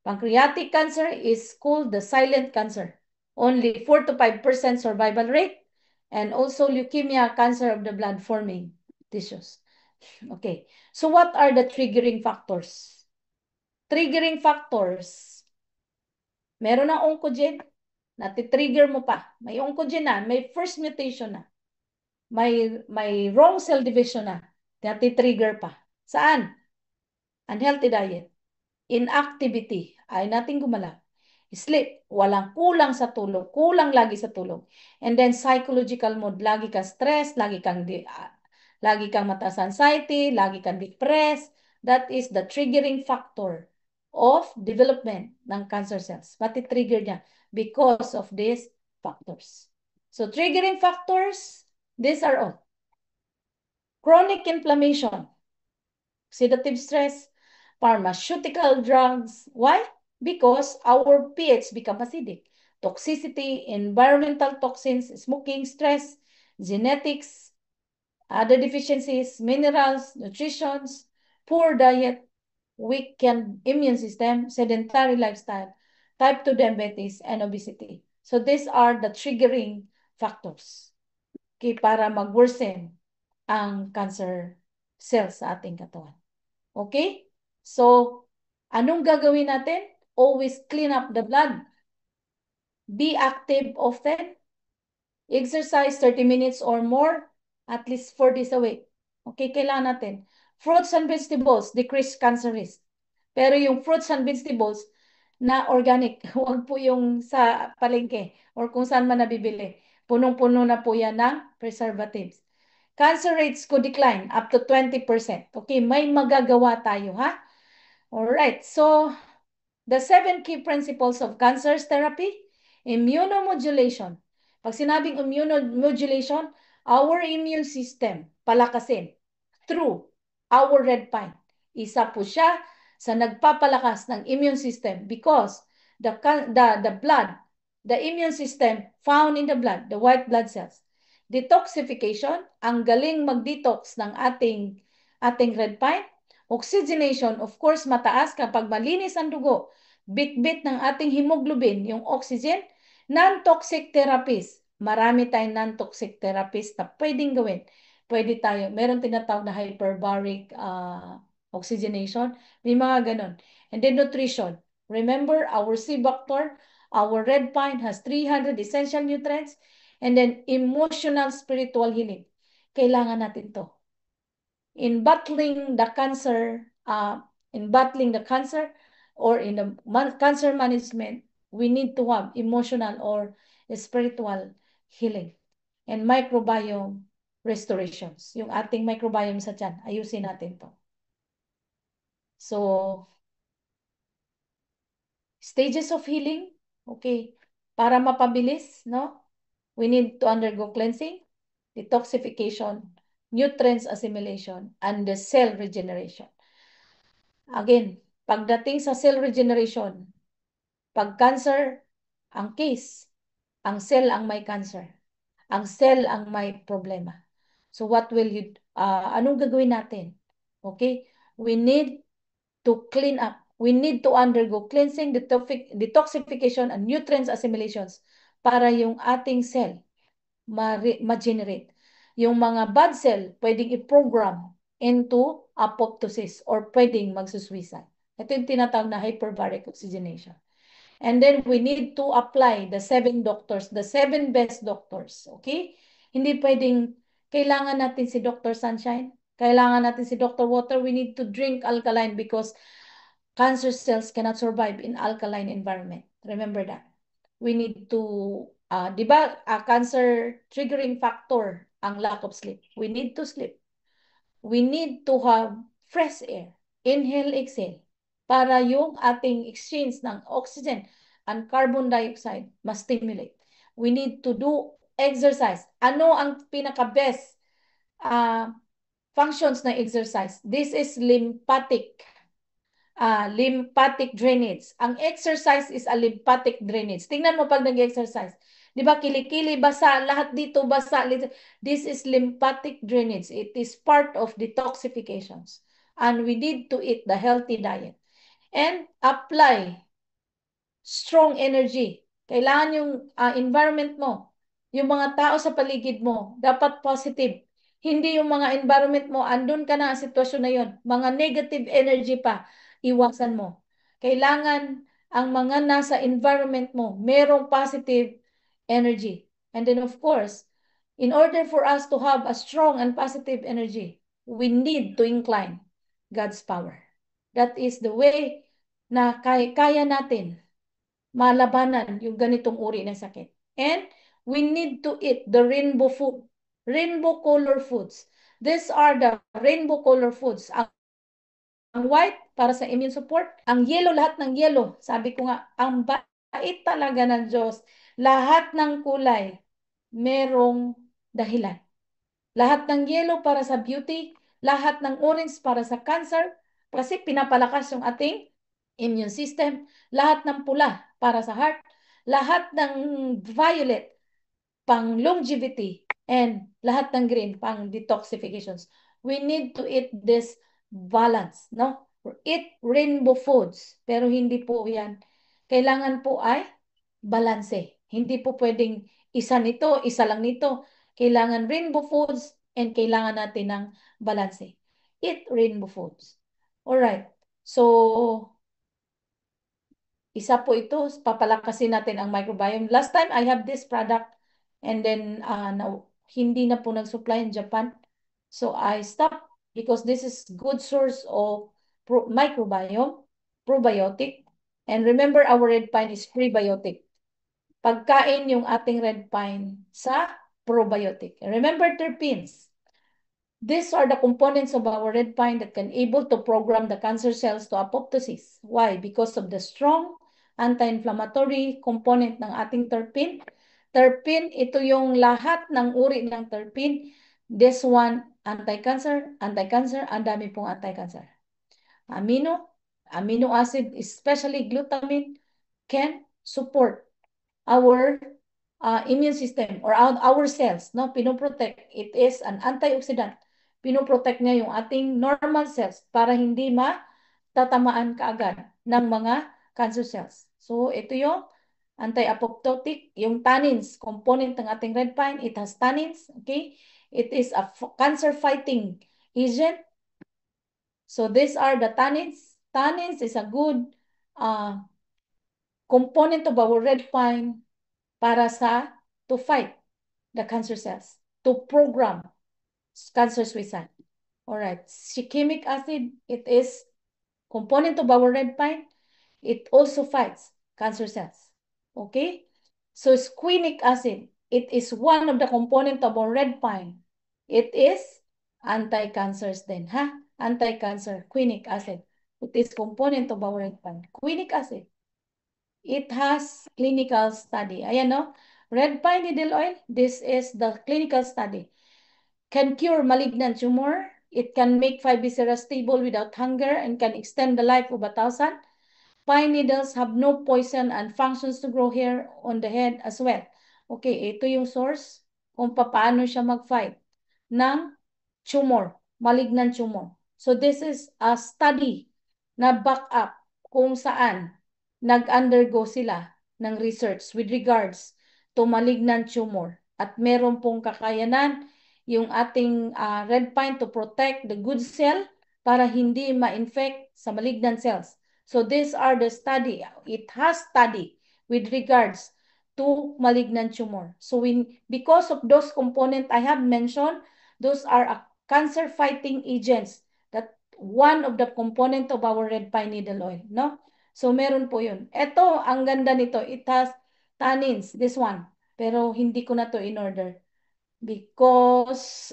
Pancreatic cancer is called the silent cancer. Only 4 to 5% survival rate. And also leukemia, cancer of the blood forming tissues. Okay. So, what are the triggering factors? Triggering factors. Meron ng oncogene. Nati-trigger mo pa. May oncogene na. May first mutation na. May wrong cell division na. Nati-trigger pa. Saan? Unhealthy diet. Inactivity. Ay nating gumalaw. Sleep. Walang kulang sa tulog. Kulang lagi sa tulog. And then psychological mood. Lagi kang stress. Lagi kang mataas anxiety. Lagi kang depressed. That is the triggering factor of development ng cancer cells. Mati-trigger niya because of these factors. So triggering factors, these are all. Chronic inflammation, oxidative stress, pharmaceutical drugs. Why? Because our pH become acidic. Toxicity, environmental toxins, smoking, stress, genetics, other deficiencies, minerals, nutrition, poor diet, weakened immune system, sedentary lifestyle, type 2 diabetes, and obesity. So these are the triggering factors. Okay, para mag-worsen ang cancer cells sa ating katawan. Okay? So, anong gagawin natin? Always clean up the blood. Be active often. Exercise 30 minutes or more, at least 4 days a week. Okay, kailangan natin. Fruits and vegetables, decrease cancer risk. Pero yung fruits and vegetables na organic, huwag po yung sa palengke or kung saan man nabibili. Punong-puno na po yan ng preservatives. Cancer rates could decline up to 20%. Okay, may magagawa tayo, ha? Alright, so the 7 key principles of cancer therapy, immunomodulation. Pag sinabing immunomodulation, our immune system, palakasin through our red pine. Isa po siya sa nagpapalakas ng immune system because the blood, the immune system found in the blood, the white blood cells. Detoxification, ang galing mag-detox ng ating red pine. Oxygenation, of course, mataas kapag malinis ang dugo. Bit-bit ng ating hemoglobin, yung oxygen. Non-toxic therapies. Marami tayong non-toxic therapies na pwedeng gawin. Pwede tayo, meron tinatawag na hyperbaric oxygenation. May mga ganon. And then nutrition. Remember, our sea buctor, our red pine has 300 essential nutrients. And then emotional spiritual healing. Kailangan natin to. In battling the cancer, or in the cancer management, we need to have emotional or spiritual healing and microbiome restorations. Yung ating microbiome sa tiyan, ayusin natin to. So, stages of healing, okay, para mapabilis, no? We need to undergo cleansing, detoxification, nutrients assimilation, and the cell regeneration. Again, pagdating sa cell regeneration, pag cancer, ang case, ang cell ang may cancer. Ang cell ang may problema. So what will you, anong gagawin natin? Okay? We need to clean up. We need to undergo cleansing, detoxification, and nutrients assimilations para yung ating cell ma-generate. Yung mga bad cell, pwedeng i-program into apoptosis or pwedeng magsusuicide. Ito yung tinatawag na hyperbaric oxygenation. And then we need to apply the 7 doctors, the 7 best doctors. Okay? Hindi pwedeng, kailangan natin si Dr. Sunshine, kailangan natin si Dr. Water. We need to drink alkaline because cancer cells cannot survive in alkaline environment. Remember that. We need to, di ba, cancer triggering factor ang lack of sleep. We need to sleep. We need to have fresh air. Inhale, exhale. Para yung ating exchange ng oxygen and carbon dioxide ma-stimulate. We need to do exercise. Ano ang pinaka-best functions ng exercise? This is lymphatic drainage. Ang exercise is a lymphatic drainage. Tingnan mo pag nag-exercise. Di ba, kilikili, basa, lahat dito basa. This is lymphatic drainage. It is part of detoxifications. And we need to eat the healthy diet. And apply strong energy. Kailangan yung environment mo, yung mga tao sa paligid mo, dapat positive. Hindi yung mga environment mo, andun ka na ang sitwasyon na yun. Mga negative energy pa, iwasan mo. Kailangan ang mga nasa environment mo, merong positive energy. And then of course, in order for us to have a strong and positive energy, we need to incline God's power. That is the way na kaya natin malabanan yung ganitong uri ng sakit. And we need to eat the rainbow food, rainbow color foods. These are the rainbow color foods. Ang white para sa immune support, ang yellow, lahat ng yellow. Sabi ko nga, ang bait talaga ng Diyos. Lahat ng kulay, merong dahilan. Lahat ng yellow para sa beauty, lahat ng orange para sa cancer, kasi pinapalakas yung ating immune system. Lahat ng pula para sa heart, lahat ng violet pang longevity, and lahat ng green pang detoxifications. We need to eat this balance, no? Eat rainbow foods, pero hindi po yan. Kailangan po ay balanse. Hindi po pwedeng isa nito, isa lang nito. Kailangan rainbow foods and kailangan natin ng balanse. Eat rainbow foods. Alright. So, isa po ito, papalakasin natin ang microbiome. Last time, I have this product and then hindi na po nag-supply in Japan. So I stopped because this is good source of microbiome, probiotic. And remember, our red pine is prebiotic. Pagkain yung ating red pine sa probiotic. And remember terpenes. These are the components of our red pine that can able to program the cancer cells to apoptosis. Why? Because of the strong anti-inflammatory component ng ating terpene. Terpene, ito yung lahat ng uri ng terpene. This one, anti-cancer, anti-cancer, ang dami pong anti-cancer. Amino acid, especially glutamine, can support our immune system or our cells, no? Pinoprotect. It is an antioxidant. Pinoprotect niya yung ating normal cells para hindi matatamaan kaagad ng mga cancer cells. So, ito yung anti-apoptotic, yung tannins, component ng ating red pine. It has tannins, okay? It is a cancer-fighting agent. So, these are the tannins. Tannins is a good component of our red pine para to fight the cancer cells, to program cancer suicide. All right, shikimic acid, it is component of our red pine. It also fights cancer cells. Okay, so squinic acid, it is one of the component of our red pine. It is anti-cancers then, ha? Anti-cancer, quinic acid. It is component of our red pine. Quinic acid. It has clinical study. Ayan, no? Red pine needle oil, this is the clinical study. Can cure malignant tumor. It can make 5 viscera stable without hunger and can extend the life of 1,000. Pine needles have no poison and functions to grow hair on the head as well. Okay, ito yung source kung paano siya mag-fight ng tumor, malignant tumor. So this is a study na back up kung saan nag-undergo sila ng research with regards to malignant tumor. At meron pong kakayanan yung ating red pine to protect the good cell para hindi ma-infect sa malignant cells. So these are the study. It has study with regards to malignant tumor. So because of those components I have mentioned, those are cancer-fighting agents. That one of the component of our red pine needle oil, no? So meron po yun. Ito, ang ganda nito. It has tannins, this one. Pero hindi ko na to in order. Because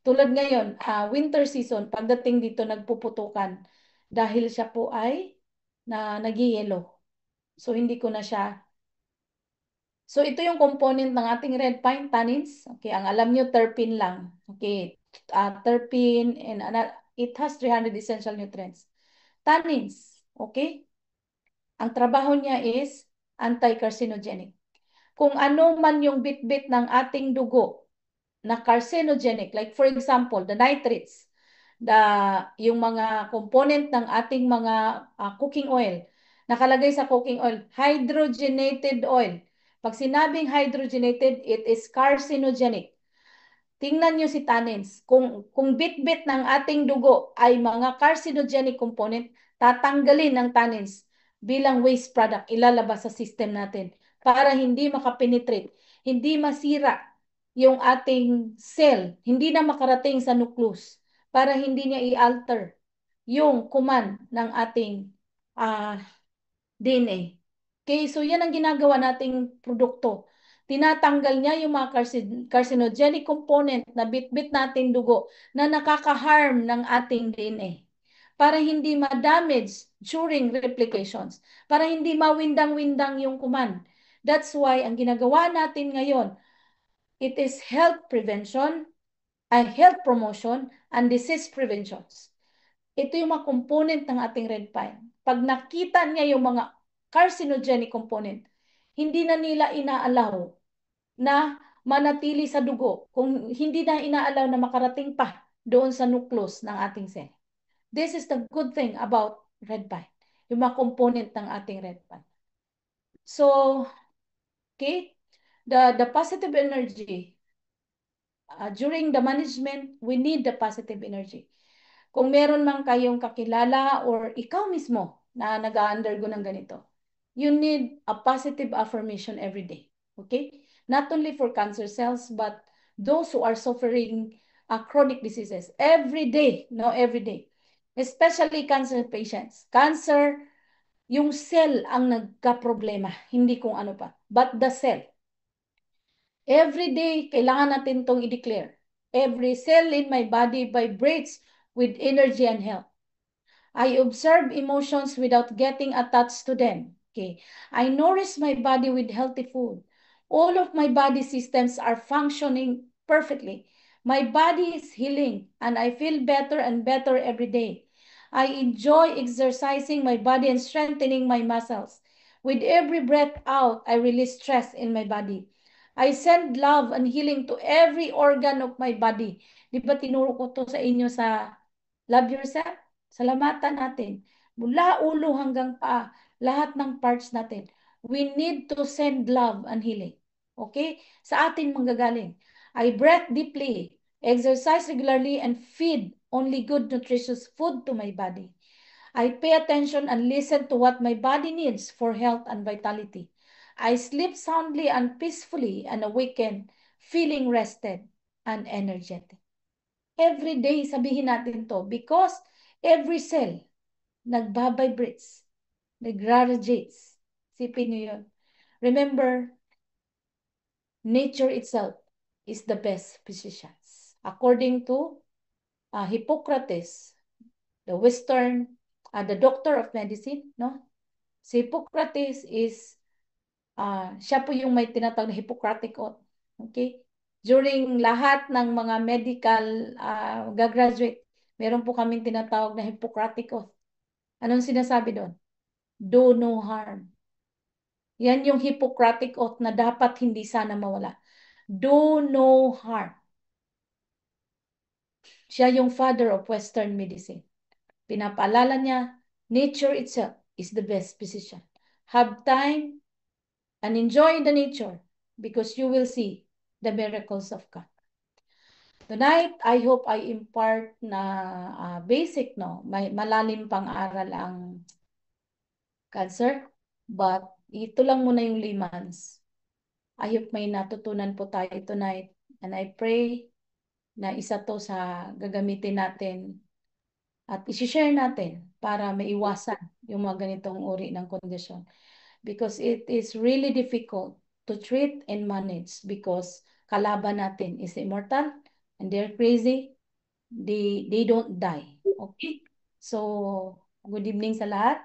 tulad ngayon, winter season, pagdating dito nagpuputukan dahil siya po ay nagyayelo. So hindi ko na siya. So ito yung component ng ating red pine tannins. Okay, ang alam nyo terpene lang. Okay, terpene and it has 300 essential nutrients. Tannins, okay? Ang trabaho niya is anti-carcinogenic. Kung ano man yung bit-bit ng ating dugo na carcinogenic, like for example, the nitrates, yung mga component ng ating mga cooking oil, nakalagay sa cooking oil, hydrogenated oil. Pag sinabing hydrogenated, it is carcinogenic. Tingnan nyo si tannins. Kung bit-bit ng ating dugo ay mga carcinogenic component, tatanggalin ng tannins bilang waste product, ilalabas sa system natin para hindi makapenetrate, hindi masira yung ating cell, hindi na makarating sa nucleus para hindi niya i-alter yung command ng ating DNA. Okay, so yan ang ginagawa nating produkto. Tinatanggal niya yung mga carcinogenic component na bit-bit nating dugo na nakaka-harm ng ating DNA para hindi ma-damage during replications, para hindi mawindang-windang yung command. That's why ang ginagawa natin ngayon, it is health prevention, health promotion, and disease preventions. Ito yung mga component ng ating red pine. Pag nakita niya yung mga carcinogenic component, hindi na nila inaalaw na manatili sa dugo, kung hindi na inaalaw na makarating pa doon sa nucleus ng ating cell. This is the good thing about red pine, yung mga component ng ating red pine. So, okay, the positive energy, during the management, we need the positive energy. Kung meron man kayong kakilala or ikaw mismo na nag-undergo ng ganito, you need a positive affirmation every day. Okay? Not only for cancer cells, but those who are suffering chronic diseases every day, no, every day. Especially cancer patients. Cancer, yung cell ang nagka-problema, hindi kung ano pa. But the cell. Every day, kailangan natin tong i-declare. Every cell in my body vibrates with energy and health. I observe emotions without getting attached to them. Okay. I nourish my body with healthy food. All of my body systems are functioning perfectly. My body is healing and I feel better and better every day. I enjoy exercising my body and strengthening my muscles. With every breath out, I release stress in my body. I send love and healing to every organ of my body. Di ba tinuro ko to sa inyo sa Love Yourself? Salamatan natin. Mula ulo hanggang paa, lahat ng parts natin. We need to send love and healing. Okay? Sa atin manggagaling. I breathe deeply, exercise regularly, and feed only good nutritious food to my body. I pay attention and listen to what my body needs for health and vitality. I sleep soundly and peacefully and awaken feeling rested and energetic. Every day sabihin natin to because every cell nagbabibrates, nagradiates. Sipin niyo yun. Remember, nature itself is the best physicians. According to Hippocrates, the doctor of medicine, no? Si Hippocrates is, siya po yung may tinatawag na Hippocratic Oath. Okay? During lahat ng mga medical gagraduate, meron po kaming tinatawag na Hippocratic Oath. Anong sinasabi doon? Do no harm. Yan yung Hippocratic Oath na dapat hindi sana mawala. Do no harm. Siya yung father of Western medicine. Pinapaalala niya, nature itself is the best physician. Have time and enjoy the nature because you will see the miracles of God. Tonight, I hope I impart na basic, no? May malalim pang aral ang cancer, but ito lang muna yung layman's. I hope may natutunan po tayo tonight. And I pray na isa to sa gagamitin natin at isi-share natin para maiwasan yung mga ganitong uri ng kondisyon. Because it is really difficult to treat and manage because kalaban natin is immortal and they're crazy. They don't die. Okay? So, good evening sa lahat.